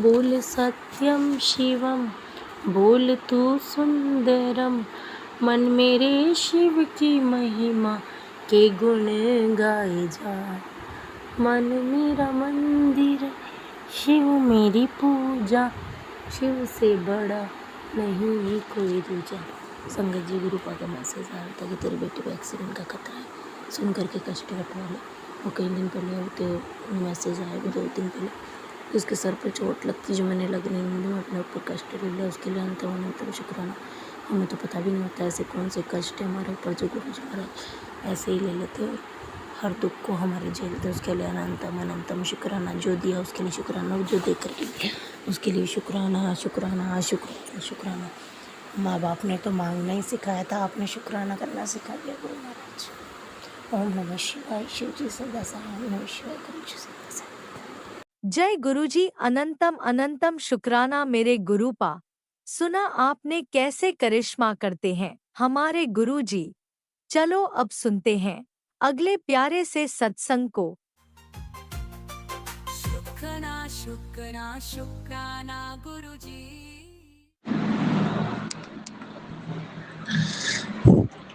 बोल सत्यम शिवम, बोल तू सुंदरम, मन मेरे शिव की महिमा के गुण गाए जा। मन मेरा मंदिर, शिव मेरी पूजा, शिव से बड़ा नहीं कोई दूजा। संगत जी, गुरु का मैसेज आया था कि तेरे बेटे को एक्सीडेंट का खतरा है, सुन करके कष्ट रखवा ले। और कई दिन पहले होते मैसेज आया भी 2 दिन पहले, उसके सर पर चोट लगती जो मैंने लगने नहीं दी, मैं अपने ऊपर कष्ट ले लिया, उसके लिए अंतम अनंतम शुक्राना। हमें तो पता भी नहीं होता ऐसे कौन से कष्ट है हमारे ऊपर जो गुरु जी महाराज ऐसे ही ले लेते और हर दुख को हमारे झेलते, उसके लिए अनंतम अनंतम शुक्राना। जो दिया उसके लिए शुक्राना, जो दे कर दिया उसके लिए शुक्राना शुक्राना शुक्राना शुक्राना। माँ बाप ने तो मांगना ही सिखाया था, आपने शुक्राना करना सिखा दिया गुरु महाराज। ओम नमः शिवाय, शिव जी सदा सहाय, ओम नमः शिवाय, गुरु जी सदा सहाय। जय गुरुजी, अनंतम अनंतम शुक्राना मेरे गुरुपा। सुना आपने कैसे करिश्मा करते हैं हमारे गुरुजी। चलो अब सुनते हैं अगले प्यारे से सत्संग को। शुक्राना शुक्राना शुक्राना गुरुजी।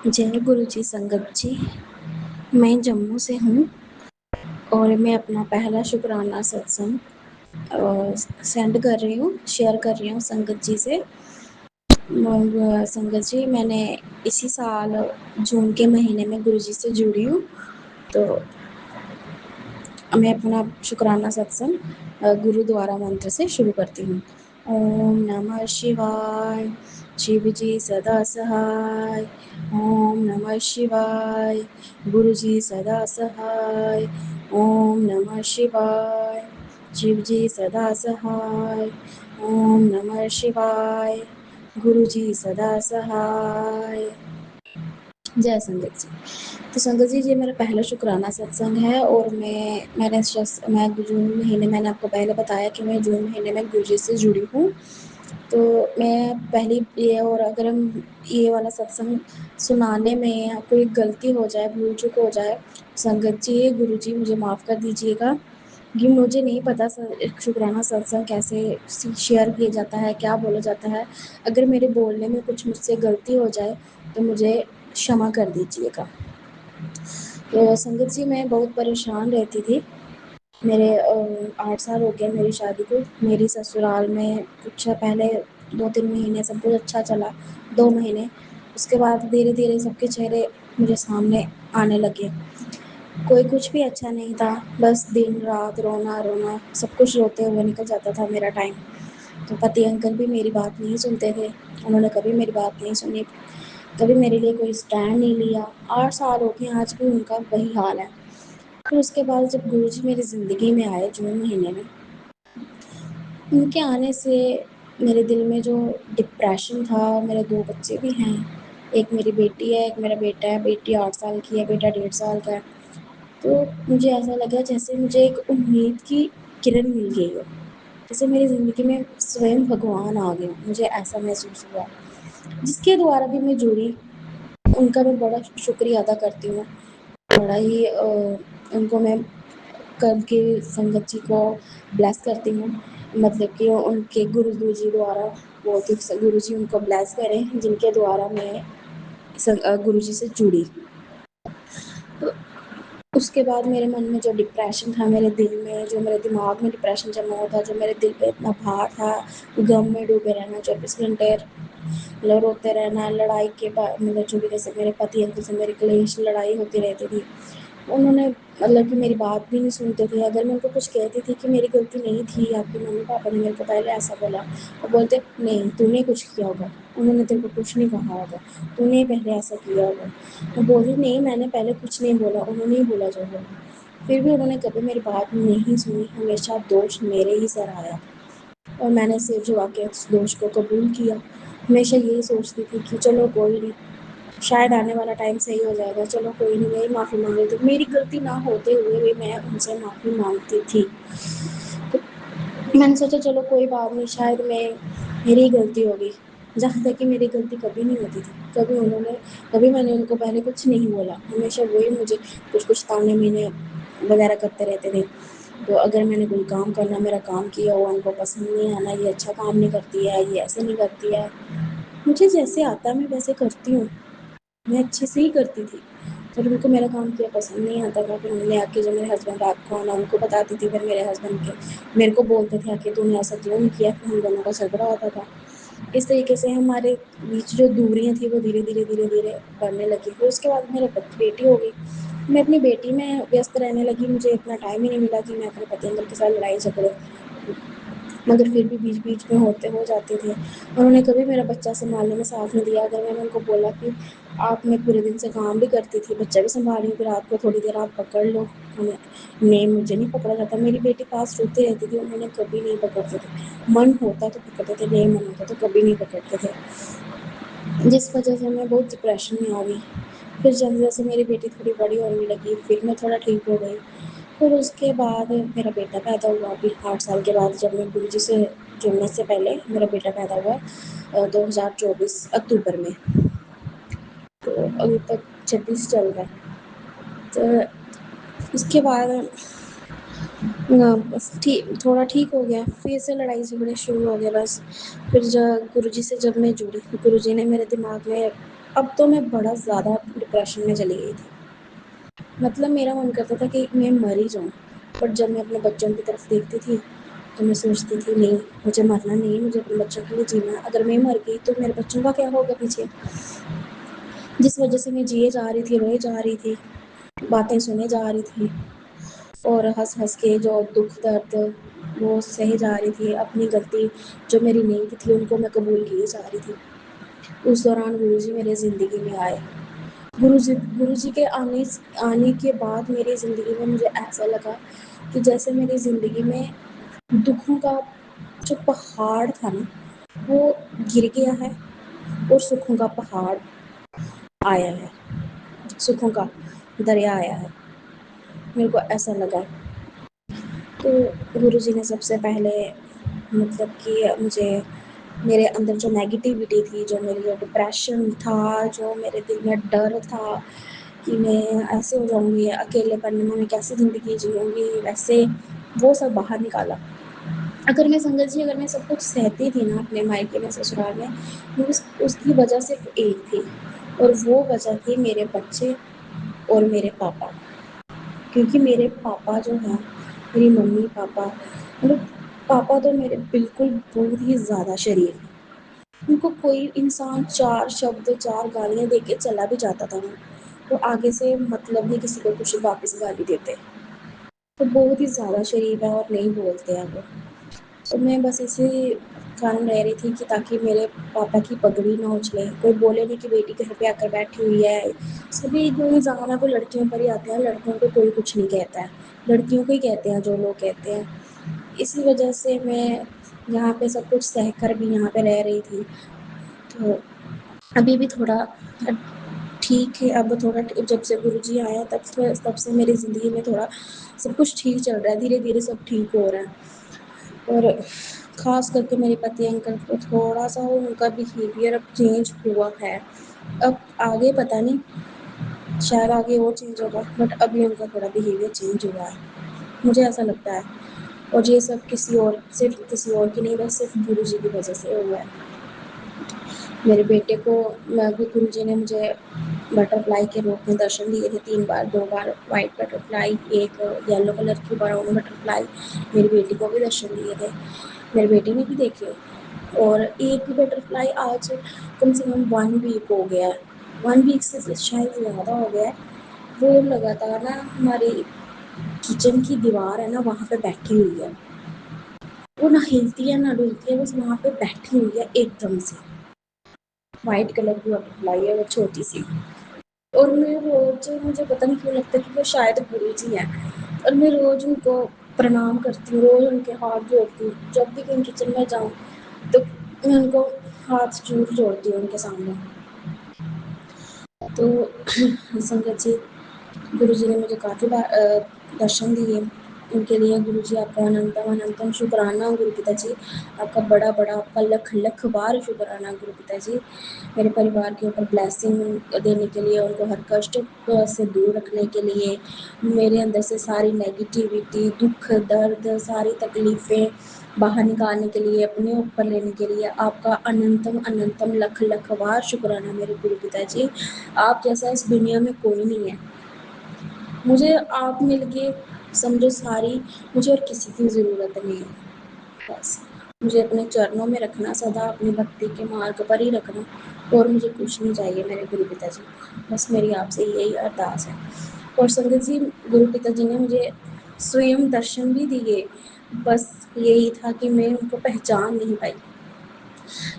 जय गुरु जी संगत जी, मैं जम्मू से हूँ और मैं अपना पहला शुक्राना सत्संग सेंड कर रही हूँ, शेयर कर रही हूँ संगत जी से। संगत जी, मैंने इसी साल जून के महीने में गुरु जी से जुड़ी हूँ, तो मैं अपना शुक्राना सत्संग गुरुद्वारा मंत्र से शुरू करती हूँ। ओम नमः शिवाय, शिव जी सदा सहाय। ओम नमः शिवाय, गुरु जी सदा सहाय। ओम नमः शिवाय, शिव जी सदा सहाय। ओम नमः शिवाय, गुरु जी सदा सहाय। जय संगत जी। तो संगत जी, ये मेरा पहला शुक्राना सत्संग है और मैं जून महीने, मैंने आपको पहले बताया कि मैं जून महीने में गुरु जी से जुड़ी हूँ। तो मैं पहली ये, और अगर हम ये वाला सत्संग सुनाने में कोई गलती हो जाए, भूल चूक हो जाए, संगत जी गुरु जी मुझे माफ़ कर दीजिएगा कि मुझे नहीं पता शुक्राना सत्संग कैसे शेयर किया जाता है, क्या बोला जाता है। अगर मेरे बोलने में कुछ मुझसे गलती हो जाए तो मुझे क्षमा कर दीजिएगा। तो संगत जी, मैं बहुत परेशान रहती थी। मेरे 8 साल हो गए मेरी शादी को। मेरी ससुराल में कुछ पहले 2-3 महीने सब कुछ अच्छा चला, 2 महीने। उसके बाद धीरे-धीरे सबके चेहरे मुझे सामने आने लगे। कोई कुछ भी अच्छा नहीं था, बस दिन-रात रोना-रोना, सब कुछ रोते हुए निकल जाता था मेरा टाइम। तो पति अंकल भी मेरी बात नहीं सुनते थे, उन्होंने कभी मेरी बात नहीं सुनी, कभी मेरे लिए कोई स्टैंड नहीं लिया। 8 साल हो गए, आज भी उनका वही हाल है। फिर उसके बाद जब गुरुजी मेरी ज़िंदगी में आए जून महीने में, उनके आने से मेरे दिल में जो डिप्रेशन था, मेरे 2 बच्चे भी हैं, एक मेरी बेटी है, एक मेरा बेटा है। बेटी 8 साल की है, बेटा 1.5 साल का है। तो मुझे ऐसा लगा जैसे मुझे एक उम्मीद की किरण मिल गई हो, जैसे मेरी ज़िंदगी में स्वयं भगवान आ गए, मुझे ऐसा महसूस हुआ। जिसके द्वारा भी मैं जुड़ी, उनका मैं बड़ा शुक्रिया अदा करती हूँ। बड़ा ही उनको मैं करके संगत जी को ब्लेस करती हूँ, मतलब कि उनके गुरु जी द्वारा बोलती हूँ, गुरु जी उनको ब्लेस करें जिनके द्वारा मैं गुरु जी से जुड़ी। तो उसके बाद मेरे मन में जो डिप्रेशन था, मेरे दिल में जो, मेरे दिमाग में डिप्रेशन जमा हुआ था, जो मेरे दिल पे इतना भार था, गम में डूबे रहना 24 घंटे, मतलब रोते रहना, लड़ाई के बाद, मतलब जो भी, जैसे मेरे पति अंकल से मेरी कलेश लड़ाई होती रहती थी। उन्होंने मतलब कि मेरी बात भी नहीं सुनते थे। अगर मैं उनको कुछ कहती थी कि मेरी गलती नहीं थी, आपके मम्मी पापा ने मेरे को पहले ऐसा बोला, वो बोलते नहीं, तूने कुछ किया होगा, उन्होंने तेरे को कुछ नहीं कहा होगा, तूने पहले ऐसा किया होगा। मैं बोली नहीं, मैंने पहले कुछ नहीं बोला, उन्होंने ही बोला जो बोला। फिर भी उन्होंने कभी मेरी बात नहीं सुनी, हमेशा दोष मेरे ही सर आया और मैंने सिर झुका के उस दोष को कबूल किया। हमेशा यही सोचती थी कि चलो कोई नहीं, शायद आने वाला टाइम सही हो जाएगा, चलो कोई नहीं, मैं माफ़ी मांग रही थी, मेरी गलती ना होते हुए भी मैं उनसे माफ़ी मांगती थी। तो मैंने सोचा चलो कोई बात नहीं, शायद मेरी ही गलती होगी। जहाँ तक कि मेरी गलती कभी नहीं होती थी, कभी मैंने उनको पहले कुछ नहीं बोला, हमेशा वही मुझे कुछ ताने मीने वगैरह करते रहते थे। तो अगर मैंने कोई काम करना, मेरा काम किया हुआ उनको पसंद नहीं आना, ये अच्छा काम नहीं करती है, ये ऐसे नहीं करती है, मुझे जैसे आता है मैं वैसे करती हूँ, मैं अच्छे से ही करती थी। पर उनको मेरा काम किया पसंद नहीं आता था, फिर उन्होंने आके जो मेरे हस्बैंड रात को आना उनको बताती थी, फिर मेरे हस्बैंड के मेरे को बोलते थे आके तूने ऐसा क्यों नहीं किया, फिर हम दोनों का झगड़ा होता था। इस तरीके से हमारे बीच जो दूरियाँ थी वो धीरे-धीरे बढ़ने लगी। फिर उसके बाद मेरे बेटी हो गई। मैं अपनी बेटी में व्यस्त रहने लगी, मुझे इतना टाइम ही नहीं मिला कि मैं अपने पति के साथ लड़ाई झगड़े, मगर फिर भी बीच-बीच में हो जाते थे। उन्होंने कभी मेरा बच्चा सँभालने में साथ नहीं दिया। अगर मैंने उनको बोला कि आप, मैं पूरे दिन से काम भी करती थी, बच्चा भी सँभाल रही थी, रात को थोड़ी देर आप पकड़ लो। हमें नहीं, मुझे नहीं पकड़ा जाता। मेरी बेटी पास रोती रहती थी, उन्होंने कभी नहीं पकड़ते थे। मन होता तो पकड़ते थे, नहीं मन होता तो कभी नहीं पकड़ते थे। जिस वजह से मैं बहुत डिप्रेशन में आ गई। फिर जैसे-जैसे मेरी बेटी थोड़ी बड़ी होने लगी, फिर मैं थोड़ा ठीक हो गई। फिर उसके बाद मेरा बेटा पैदा हुआ, अभी 8 साल के बाद, जब मैं गुरुजी से जुड़ने से पहले मेरा बेटा पैदा हुआ 2024 अक्टूबर में। तो अभी तक 26 चल रहा है। तो उसके बाद बस थोड़ा ठीक हो गया, फिर से लड़ाई झगड़े शुरू हो गए बस। फिर जब गुरुजी से जब मैं जुड़ी, गुरुजी ने मेरे दिमाग में, अब तो मैं बड़ा ज़्यादा डिप्रेशन में चली गई थी। मतलब मेरा मन करता था कि मैं मर ही जाऊँ, बट जब मैं अपने बच्चों की तरफ देखती थी, तो मैं सोचती थी नहीं, मुझे मरना नहीं है, मुझे अपने बच्चों के लिए जीना है। अगर मैं मर गई तो मेरे बच्चों का क्या होगा पीछे? जिस वजह से मैं जिए जा रही थी, रोए जा रही थी, बातें सुने जा रही थी और हँस-हँस के जो दुःख दर्द वो सहे जा रही थी। अपनी गलती जो मेरी नहीं की थी उनको मैं कबूल किए जा रही थी। उस दौरान गुरुजी मेरी ज़िंदगी में आए। गुरुजी के आने के बाद मेरी ज़िंदगी में मुझे ऐसा लगा कि जैसे मेरी ज़िंदगी में दुखों का जो पहाड़ था ना, वो गिर गया है और सुखों का पहाड़ आया है, सुखों का दरिया आया है, मेरे को ऐसा लगा। तो गुरुजी ने सबसे पहले, मतलब कि मुझे, मेरे अंदर जो नेगेटिविटी थी, जो मेरी जो डिप्रेशन था, जो मेरे दिल में डर था कि मैं ऐसे हो जाऊँगी, अकेलेपन में मैं कैसे ज़िंदगी जीऊँगी, वैसे वो सब बाहर निकाला। अगर मैं संगत जी, अगर मैं सब कुछ सहती थी ना अपने मायके में, ससुराल में, वो उसकी वजह सिर्फ़ एक थी, और वो वजह थी मेरे बच्चे और मेरे पापा। क्योंकि मेरे पापा जो हैं, मेरी मम्मी-पापा, मतलब पापा तो मेरे बिल्कुल बहुत ही ज़्यादा शरीफ हैं। उनको कोई इंसान 4 शब्द, 4 गालियाँ दे के चला भी जाता था ना, तो आगे से मतलब ही किसी को कुछ वापस गाली देते। तो बहुत ही ज़्यादा शरीफ है और नहीं बोलते हैं वो। तो मैं बस इसी कारण रह रही थी कि ताकि मेरे पापा की पगड़ी ना उछले, कोई बोले नहीं कि बेटी घर पे आकर बैठी हुई है। सभी जो इल्ज़ाम है वो लड़कियों पर ही आते हैं, लड़कों को कोई कुछ नहीं कहता है, लड़कियों को ही कहते हैं जो लोग कहते हैं। इसी वजह से मैं यहाँ पे सब कुछ सह कर भी यहाँ पे रह रही थी। तो अभी भी थोड़ा ठीक है, अब थोड़ा जब से गुरुजी आए हैं तब से मेरी ज़िंदगी में थोड़ा सब कुछ ठीक चल रहा है, धीरे-धीरे सब ठीक हो रहा है। और ख़ास करके मेरे पति अंकल को थोड़ा-सा उनका बिहेवियर अब चेंज हुआ है। अब आगे पता नहीं, शायद आगे और चेंज होगा, बट अभी उनका थोड़ा बिहेवियर चेंज हुआ है, मुझे ऐसा लगता है। और ये सब किसी और की नहीं, बस सिर्फ़ गुरुजी की वजह से हुआ है। मेरे बेटे को गुरुजी ने मुझे बटरफ्लाई के रूप में दर्शन दिए थे 3 बार, 2 बार व्हाइट बटरफ्लाई, एक येलो कलर की ब्राउन बटरफ्लाई, मेरी बेटी को भी दर्शन दिए थे। मेरी बेटी ने भी देखे, और एक बटरफ्लाई आज कम से कम 1 वीक हो गया है, 1 वीक से शायद ज़्यादा हो गया है। वो लगातार ना हमारी किचन की दीवार है ना, वहाँ पे बैठी हुई है। वो ना हिलती है ना डुलती है, बस वहाँ पे बैठी हुई है एकदम से। व्हाइट कलर की बटरफ्लाई है वो, छोटी-सी। और मैं रोज़, मुझे पता नहीं क्यों लगता है कि वो शायद गुरुजी हैं, और मैं रोज़ उनको प्रणाम करती हूँ, रोज़ उनके हाथ जोड़ती हूँ। जब भी कहीं किचन में जाऊँ, तो मैं उनको हाथ ज़रूर जोड़ती हूँ उनके सामने। तो संगत जी, गुरु जी ने मुझे काफ़ी बार दर्शन दिए। उनके लिए गुरु जी आपका अनंतम अनंतम शुक्राना गुरु पिताजी। आपका बड़ा-बड़ा आपका लख-लख बार शुक्राना गुरु पिताजी। मेरे परिवार के ऊपर ब्लेसिंग देने के लिए, उनको हर कष्ट से दूर रखने के लिए, मेरे अंदर से सारी नेगेटिविटी, दुःख, दर्द, सारी तकलीफ़ें बाहर निकालने के लिए, अपने ऊपर लेने के लिए आपका अनंतम अनंतम लख-लख बार शुक्राना मेरे गुरु पिताजी। आप जैसा इस दुनिया में कोई नहीं है। मुझे आप मिल के समझो सारी, मुझे और किसी की ज़रूरत नहीं है। बस मुझे अपने चरणों में रखना, सदा अपनी भक्ति के मार्ग पर ही रखना, और मुझे कुछ नहीं चाहिए मेरे गुरु पिताजी। बस मेरी आपसे यही अरदास है। और संगत जी, गुरु पिताजी ने मुझे स्वयं दर्शन भी दिए, बस यही था कि मैं उनको पहचान नहीं पाई।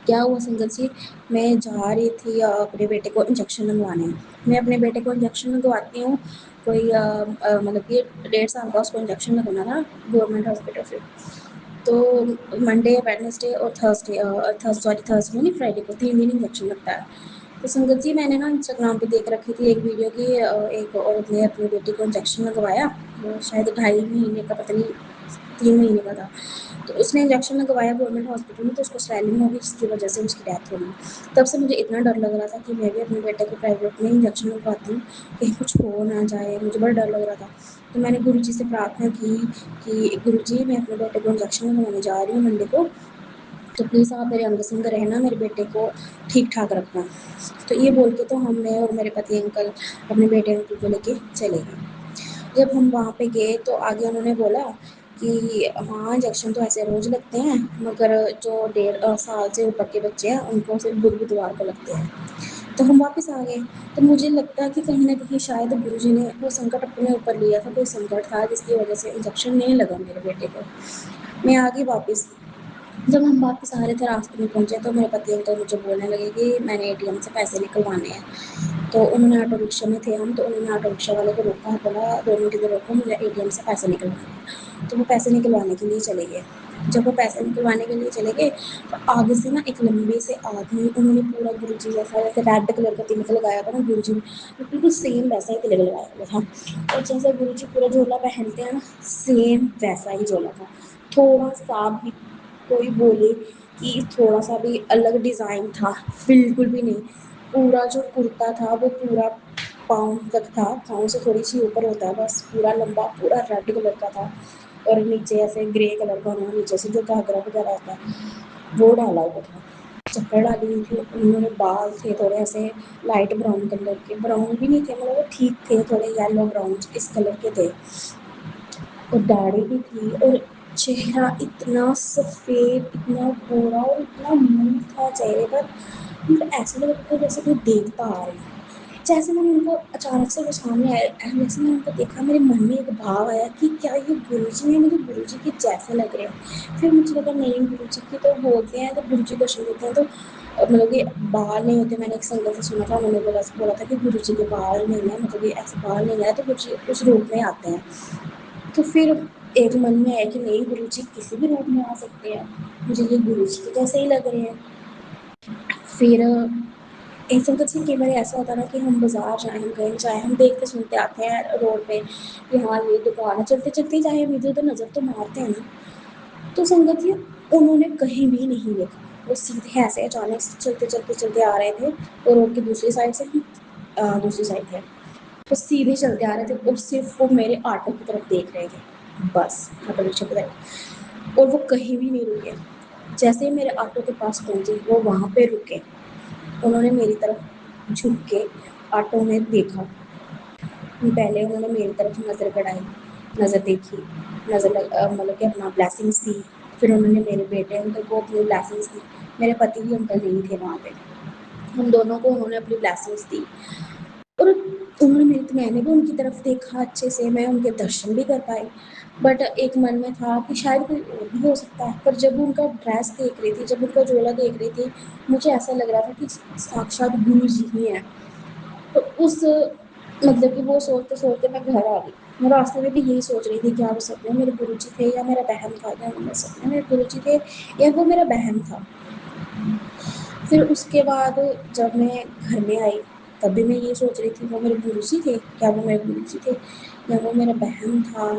क्या हुआ संगत जी, मैं जा रही थी अपने बेटे को इंजेक्शन लगवाने। मैं अपने बेटे को इंजेक्शन लगवाती हूँ, कोई मतलब कि 1.5 साल का उसको इंजेक्शन लगवाना था गवर्नमेंट हॉस्पिटल से। तो मंडे, वेडनेसडे और थर्सडे नहीं, फ्राइडे को 3 दिन इंजेक्शन लगता है। तो संगत जी, मैंने ना इंस्टाग्राम पे देख रखी थी एक वीडियो कि एक औरत ने अपनी बेटी को इंजेक्शन लगवाया, वो शायद 2.5 महीने का, पता नहीं 3 महीने का था। तो उसने इंजेक्शन लगवाया गवर्नमेंट हॉस्पिटल में, तो उसको स्वेलिंग हो गई, जिसकी वजह से उसकी डेथ हो गई। तब से मुझे इतना डर लग रहा था कि मैं भी अपने बेटे को प्राइवेट में इंजेक्शन लगवाती हूँ, कहीं कुछ हो ना जाए, मुझे बड़ा डर लग रहा था। तो मैंने गुरुजी से प्रार्थना की कि गुरुजी, मैं अपने बेटे को इंजेक्शन लगवाने जा रही हूँ मंडे को, तो प्लीज़ आप मेरे अंग संग रहना, मेरे बेटे को ठीक-ठाक रखना। तो ये बोल के तो हम, मैं और मेरे पति अंकल अपने बेटे अंकल को लेके चले गए। जब हम वहाँ पे गए तो आगे उन्होंने बोला कि हाँ, इंजेक्शन तो ऐसे रोज़ लगते हैं, मगर जो 1.5 साल से ऊपर के बच्चे हैं उनको सिर्फ बुधवार को लगते हैं। तो हम वापस आ गए। तो मुझे लगता है कि कहीं न कहीं शायद गुरुजी ने वो संकट अपने ऊपर लिया था, कोई संकट था जिसकी वजह से इंजेक्शन नहीं लगा मेरे बेटे को। मैं आ गई वापस। जब हम वापस आ रहे थे, रास्ते में पहुँचे, तो मेरे पति अंकल मुझे बोलने लगे कि मैंने एटीएम से पैसे निकलवाने हैं। तो उन्होंने, ऑटो रिक्शा में थे हम, तो उन्होंने ऑटो रिक्शा वाले को रोका, बोला 2 मिनट इधर रोको, मुझे एटीएम से पैसे निकलवाने हैं। तो वो पैसे निकलवाने के लिए चले गए। जब वो पैसे निकलवाने के लिए चले गए, तो आगे से ना एक लंबे से आदमी, उन्होंने पूरा गुरुजी जैसा, जैसे रेड कलर का तिलक लगाया था ना गुरुजी ने, बिल्कुल सेम वैसा ही तिलक लगाया हुआ था। और जैसे गुरुजी पूरा झोला पहनते हैं ना, सेम वैसा ही झोला था। थोड़ा-सा भी कोई बोले कि थोड़ा-सा भी अलग डिज़ाइन था, बिल्कुल भी नहीं। पूरा जो कुर्ता था वो पूरा पाँव तक था, पाँव से थोड़ी-सी ऊपर होता है बस, पूरा लंबा, पूरा रेड कलर का था, और नीचे ऐसे ग्रे कलर का उन्होंने नीचे से जो घाघरा वगैरह होता है, वो डाला हुआ था। चप्पल डाली हुई थी, उन्होंने बाल थे थोड़े ऐसे लाइट ब्राउन कलर के, ब्राउन भी नहीं थे, मतलब वो ठीक थे, थोड़े येलो ब्राउन इस कलर के थे। और दाढ़ी भी थी, और चेहरा इतना सफ़ेद, इतना गोरा, और इतना मुँह था चेहरे पर, मतलब ऐसा लग रहा था जैसे कोई देवता आ रहे हैं। जैसे मैंने उनको अचानक से वो सामने आए, जैसे मैंने उनको देखा, मेरे मन में एक भाव आया कि क्या ये गुरुजी हैं, मुझे गुरुजी के जैसे लग रहे हैं। फिर मुझे लगा नहीं, गुरुजी की तो बोलते हैं, जब गुरुजी दर्शन देते हैं तो मतलब कि बाल नहीं होते। मैंने एक संगत से सुना था, उन्होंने बोला बोला था कि गुरुजी के बाल नहीं है, मतलब कि ऐसे बाल नहीं है, तो गुरुजी उस रूप में आते हैं। तो फिर एक मन में आया कि नहीं, गुरुजी किसी भी रूप में आ सकते हैं, मुझे ये गुरुजी के जैसे ही लग रहे हैं। फिर एक संगत जी, कई बार ऐसा होता है ना कि हम बाज़ार जाएँ, हम कहीं जाएँ, हम देखते सुनते आते हैं रोड पे कि हाँ, ये दुकान है, चलते-चलते चाहे हम इधर-उधर नज़र तो मारते हैं ना। तो संगत जी, उन्होंने कहीं भी नहीं देखा, वो सीधे ऐसे अचानक से चलते आ रहे थे, और रोड की दूसरी साइड से, हम दूसरी साइड थे। वो सीधे चलते आ रहे थे, और सिर्फ़ वो मेरे ऑटो की तरफ देख रहे थे, बस ऑटो रिक्शा की तरफ, और वो कहीं भी नहीं रुके। जैसे ही मेरे ऑटो के पास पहुँचे, वो वहाँ पे रुके। उन्होंने मेरी तरफ झुक के ऑटो में देखा। पहले उन्होंने मेरी तरफ नज़र गड़ाई, नज़र देखी, मतलब कि अपना ब्लेसिंग्स दी। फिर उन्होंने मेरे बेटे अंकल को अपनी ब्लेसिंग्स दी। मेरे पति भी अंकल नहीं थे वहाँ पे। हम दोनों को उन्होंने अपनी ब्लेसिंग्स दी, और उन्होंने मैंने भी उनकी तरफ देखा अच्छे से, मैं उनके दर्शन भी कर पाई। बट एक मन में था कि शायद कोई और भी हो सकता है, पर जब उनका ड्रेस देख रही थी, जब उनका झोला देख रही थी, मुझे ऐसा लग रहा था कि साक्षात गुरु जी ही हैं। तो उस मतलब कि वो सोचते-सोचते मैं घर आ गई। मैं रास्ते में भी यही सोच रही थी, क्या वो सच में मेरे गुरुजी थे या मेरा वहम था? क्या वो सच में मेरे गुरुजी थे या वो मेरा वहम था? फिर उसके बाद जब मैं घर में आई, तभी मैं ये सोच रही थी वो मेरे गुरुजी थे, क्या वो मेरे गुरुजी थे या वो मेरा बहन था।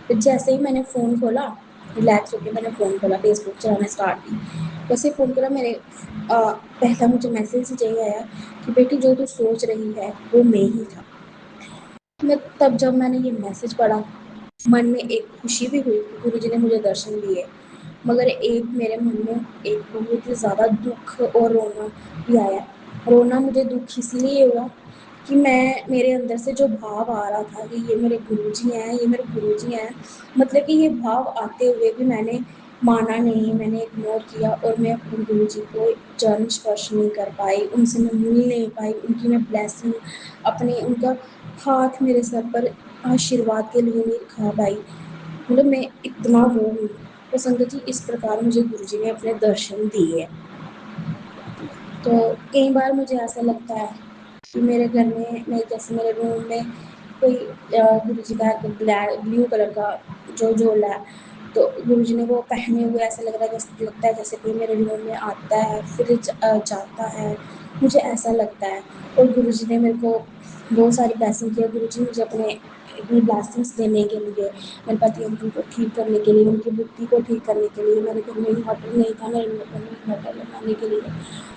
फिर जैसे ही मैंने फ़ोन खोला, रिलैक्स होके मैंने फ़ोन खोला, फेसबुक चलाना स्टार्ट की। जैसे ही फ़ोन खोला मेरे पहला मुझे मैसेज यही आया कि बेटी जो तू सोच रही है वो मैं ही था। मैं तब जब मैंने ये मैसेज पढ़ा, मन में एक खुशी भी हुई कि गुरुजी ने मुझे दर्शन दिए, मगर एक मेरे मन में एक बहुत ही ज़्यादा दुःख और रोना भी आया। रोना मुझे दुःख इसलिए हुआ कि मेरे अंदर से जो भाव आ रहा था कि ये मेरे गुरुजी हैं, ये मेरे गुरुजी हैं, मतलब कि ये भाव आते हुए भी मैंने माना नहीं, मैंने इग्नोर किया और मैं अपने गुरुजी को चरण स्पर्श नहीं कर पाई, उनसे मैं मिल नहीं पाई, उनकी मैं ब्लेसिंग अपनी उनका हाथ मेरे सर पर आशीर्वाद के लिए नहीं रखा पाई। मतलब मैं इतना वो हुई। तो संगत जी इस प्रकार मुझे गुरुजी ने अपने दर्शन दिए। तो कई बार मुझे ऐसा लगता है कि मेरे घर में मैं जैसे मेरे रूम में कोई गुरुजी का ब्लू कलर का जो झोला है, तो गुरुजी ने वो पहने हुए ऐसा लग रहा है जैसे लगता है जैसे कोई मेरे रूम में आता है फिर जाता है, मुझे ऐसा लगता है। और गुरुजी ने मेरे को बहुत सारी ब्लेसिंग किया। गुरुजी मुझे अपनी ब्लेसिंग्स देने के लिए, मेरे पति अंकल को ठीक करने के लिए, उनकी बुद्धि को ठीक करने के लिए, मेरे घर में इन्वर्टर नहीं था, मेरे घर में इन्वर्टर लगाने के लिए,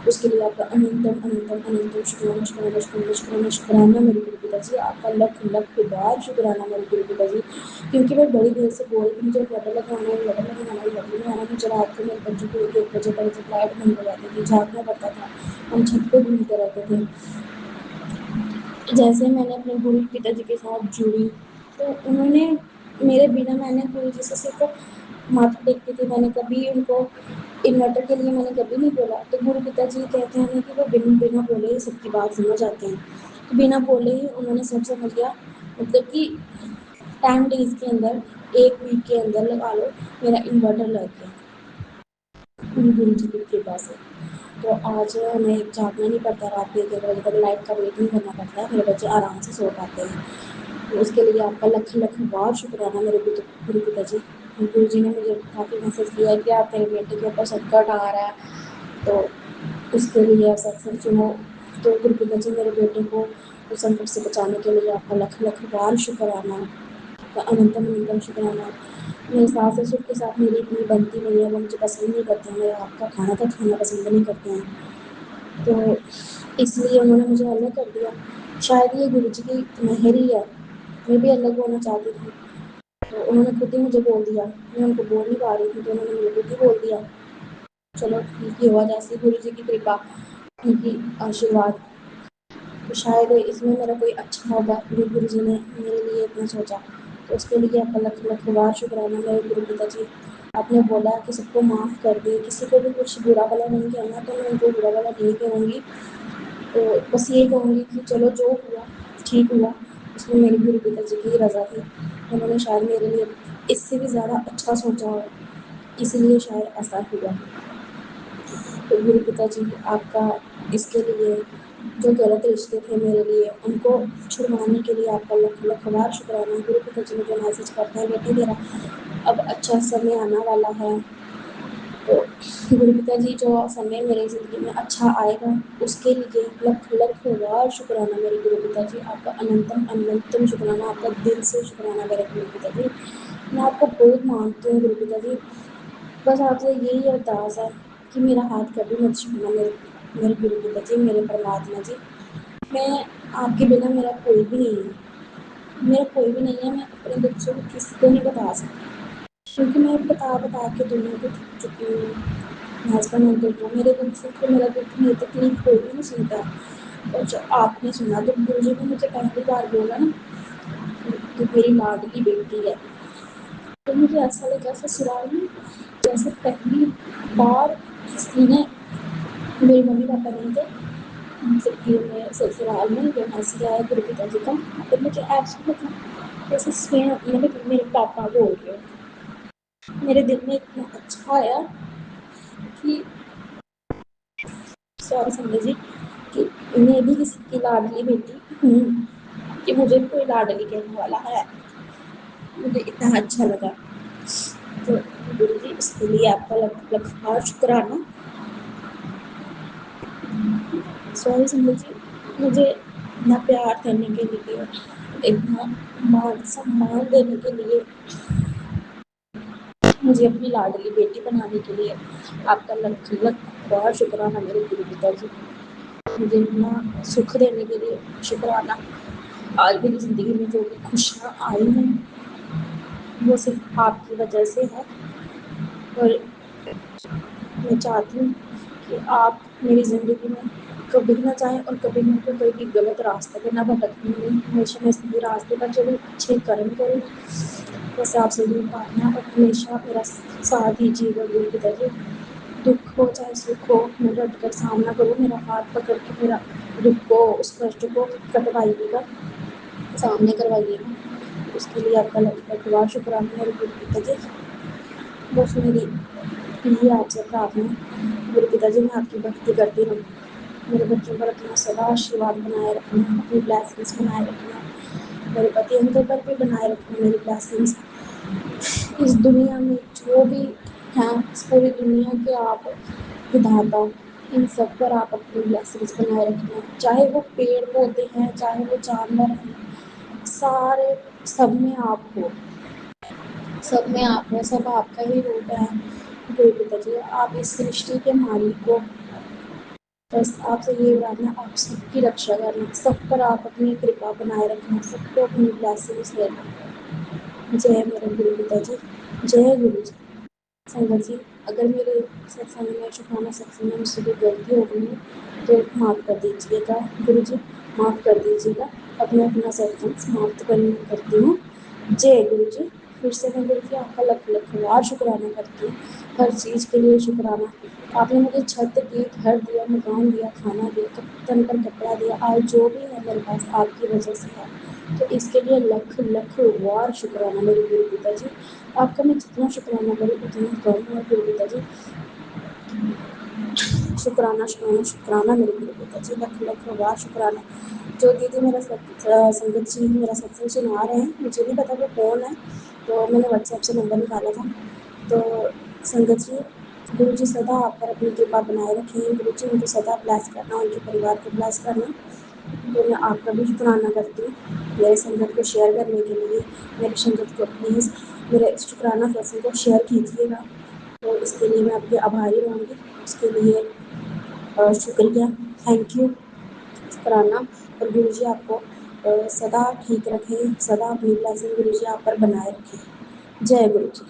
उसके लिए आपका अनंतम अनंतम अनंतम शुक्राना शुक्राना शुक्राना शुक्राना शुक्राना मेरे गुरु पिताजी, आपका लख लख बार शुक्राना मेरे गुरु पिताजी। क्योंकि मैं बड़ी देर से बोल रही मुझे इन्वर्टर लगाना है, इन्वर्टर लगाना है, इन्वर्टर लगाना है। मुझे रात को मेरे बच्चों को 1 बजे तक जब लाइट बंद हो जाती थी, जागना पड़ता था, हम छत पे घूमते रहते थे। जैसे मैंने अपने गुरु पिताजी के साथ जुड़ी, तो उन्होंने मेरे बिना, मैंने गुरु जी से सिर्फ माथा टेकती थी, मैंने कभी उनको इन्वर्टर के लिए मैंने कभी नहीं बोला। तो गुरु पिताजी कहते हैं ना कि वो बिना बोले ही सबकी बात समझ आते हैं, तो बिना बोले ही उन्होंने सब समझ लिया। मतलब कि 10 डेज़ के अंदर, 1 वीक के अंदर लगा लो, मेरा इन्वर्टर लग गया गुरु जी की कृपा से। तो आज हमें जागना नहीं पड़ता रात में 1 बजे तक, लाइट का वेट नहीं करना पड़ता है, मेरे बच्चे आराम से सो पाते हैं। तो उसके लिए आपका लख लख बार शुक्राना मेरे गुरु पिताजी। गुरु जी ने मुझे काफ़ी मैसेज किया कि आप तेरे बेटे के ऊपर संकट आ रहा है, तो उसके लिए आप सत्संग सुनो। तो गुरु पिताजी मेरे बेटे को उस संकट से बचाने के लिए आपका लख लख बार शुक्राना, आपका अनंतम अनंतम शुक्राना। मेरे सास ससुर के साथ मेरी इतनी बनती नहीं है, वो मुझे पसंद नहीं करते हैं, मेरे हाथ का खाना तक खाना पसंद नहीं करते हैं, तो इसलिए उन्होंने मुझे अलग कर दिया। शायद ये गुरु जी की मेहर ही है, मैं भी अलग होना चाहती थी, तो उन्होंने खुद ही मुझे बोल दिया। मैं उनको बोल नहीं पा रही थी, तो उन्होंने मुझे खुद ही बोल दिया। चलो ठीक ही हुआ, जैसे गुरु जी की कृपा, उनकी आशीर्वाद, तो शायद इसमें मेरा कोई अच्छा होगा। गुरु जी ने मेरे लिए इतना सोचा, तो उसके लिए आपका लख लख बार शुक्राना मेरे गुरु पिताजी। आपने बोला कि सबको माफ़ कर दे, किसी को भी कुछ बुरा भला नहीं कहना, तो मैं उनको बुरा भला नहीं कहूँगी। तो बस यही कहूँगी कि चलो जो हुआ ठीक हुआ, उसमें मेरे गुरु पिताजी की रज़ा थी। उन्होंने शायद मेरे लिए इससे भी ज़्यादा अच्छा सोचा हो, इसलिए शायद ऐसा हुआ। तो गुरु पिताजी आपका इसके लिए, जो गलत रिश्ते थे मेरे लिए, उनको छुड़वाने के लिए आपका लख लख बार शुक्राना। गुरु पिताजी मुझे मैसेज करते हैं, बेटे तेरा अब अच्छा समय आने वाला है। तो गुरु पिताजी जो समय मेरी ज़िंदगी में अच्छा आएगा, उसके लिए लख लख बार शुक्राना मेरे गुरु पिताजी। आपका अनंतम अनंतम शुक्राना, आपका दिल से शुक्राना मेरे गुरु पिताजी। मैं आपको बहुत मानती हूँ गुरु पिताजी। बस आपसे यही अरदास है कि मेरा हाथ कभी मत छूना मेरे गुरु पिताजी, मेरे परमात्मा जी। मैं आपके बिना मेरा कोई भी नहीं है, मेरा कोई भी नहीं है। मैं अपने दुख सुख किसी को नहीं बता सकती, क्योंकि मैं बता बता के दुनिया को थक चुकी हूँ। मैं हस्बैंड अंकल को मेरे दुख सुख, मेरा दुख, मेरी तकलीफ कोई भी नहीं सुनता है। और जो आपने सुना, तो गुरु जी ने मुझे पहली बार बोला ना कि मेरी लाडली बेटी है, तो मुझे ऐसा लगा ससुराल में जैसे पहली बार किसी ने, मेरे मम्मी पापा नहीं थे, जबकि मैं ससुराल में जो मैसेज आया गुरु पिताजी का, तो मुझे ऐसा लगा जैसे स्वयं मेरे पापा बोल रहे हो। मेरे दिल में इतना अच्छा आया कि सॉरी संजय जी, कि मैं भी किसी की लाडली बेटी हूँ, कि मुझे भी कोई लाडली कहने वाला है। मुझे इतना अच्छा लगा। तो गुरु जी इसके लिए आपका लख लख बार शुक्राना। सॉरी संजय जी, मुझे इतना प्यार देने के लिए, इतना मान सम्मान देने के लिए, मुझे अपनी लाडली बेटी बनाने के लिए आपका लख लख बहुत शुक्राना मेरे गुरु पिताजी। मुझे इतना सुख देने के लिए शुक्राना। आज मेरी ज़िंदगी में जो भी खुशियाँ आई हैं वो सिर्फ आपकी वजह से है, और मैं चाहती हूँ कि आप मेरी ज़िंदगी में कभी ना जाएँ और कभी मुझको कोई भी गलत रास्ते पे ना भटकने दें। हमेशा मैं सही रास्ते पर चलूँ, अच्छे कर्म करूँ, बस आपसे यही प्रार्थना है। और हमेशा मेरा साथ दीजिएगा गुरु पिताजी। दुख हो चाहे सुख हो, मैं डट कर सामना करूँ, मेरा हाथ पकड़ के मेरा दुख को, उस कष्ट को कटवाइएगा, सामने करवाइएगा। उसके लिए आपका लाख शुक्राना मेरे गुरु पिताजी। बस मेरी यही आपसे प्रार्थना है गुरु पिताजी, मैं आपकी भक्ति करती रहूँ। मेरे बच्चों पर अपना सदा आशीर्वाद बनाए रखना, अपनी ब्लेसिंग्स बनाए रखना, मेरे पति अंकल पर भी बनाए रखना मेरी ब्लेसिंग्स। इस दुनिया में जो भी हैं, इस पूरी दुनिया के आप विधाता, इन सब पर आप अपनी ब्लेसिंग्स बनाए रखना। चाहे वो पेड़ पौधे हैं, चाहे वो जानवर हैं, सारे सब में आप हो, सब में आप हो, सब आपका ही रूप है गुरु पिताजी। आप इस सृष्टि के मालिक हो, बस आपसे ये प्रार्थना, आप सबकी रक्षा करना, सब पर आप अपनी कृपा बनाए रखना, सबको अपनी ब्लेसिंग्स देना। जय मेरे गुरु पिताजी, जय गुरु जी। संगत जी, अगर मेरे सत्संग में, शुक्राना सत्संग में मुझसे कोई गलती हो गई है तो माफ़ कर दीजिएगा गुरु जी, माफ़ कर दीजिएगा। अब मैं अपना सत्संग समाप्त करती हूँ। जय गुरु जी। फिर से मैं गुरु जी आपका लख लख लाख शुक्राना करती हूँ, हर चीज़ के लिए शुक्राना। आपने मुझे छत दी, घर दिया, मकान दिया, खाना दिया, तन पर कपड़ा दिया, आज जो भी है मेरे पास आपकी वजह से है, तो इसके लिए लख लख वार शुक्राना मेरे गुरु पिताजी। आपका मैं जितना शुक्राना करूँ उतना कम है गुरु पिताजी। शुक्राना शुक्राना शुक्राना मेरे गुरु पिताजी, लख लख वार शुक्राना। जो दीदी मेरा संगत जी मेरा सत्संग सुना रहे हैं, मुझे नहीं पता वो कौन है, तो मैंने व्हाट्सएप से नंबर निकाला था। तो संगत जी, गुरु जी सदा आप पर अपनी कृपा बनाए रखें। गुरु जी उनको सदा ब्लेस करना, उनके परिवार को ब्लेस करना। तो मैं आपका भी शुक्राना करती हूँ मेरे संगत को शेयर करने के लिए। मेरे संगत को प्लीज़ मेरे शुक्राना सत्संग को शेयर कीजिएगा, तो इसके लिए मैं आपकी आभारी रहूँगी। उसके लिए शुक्रिया, थैंक यू, शुक्राना। और गुरु जी आपको सदा ठीक रखें, सदा अपनी ब्लेसिंग गुरु जी आप पर बनाए रखें। जय गुरु जी।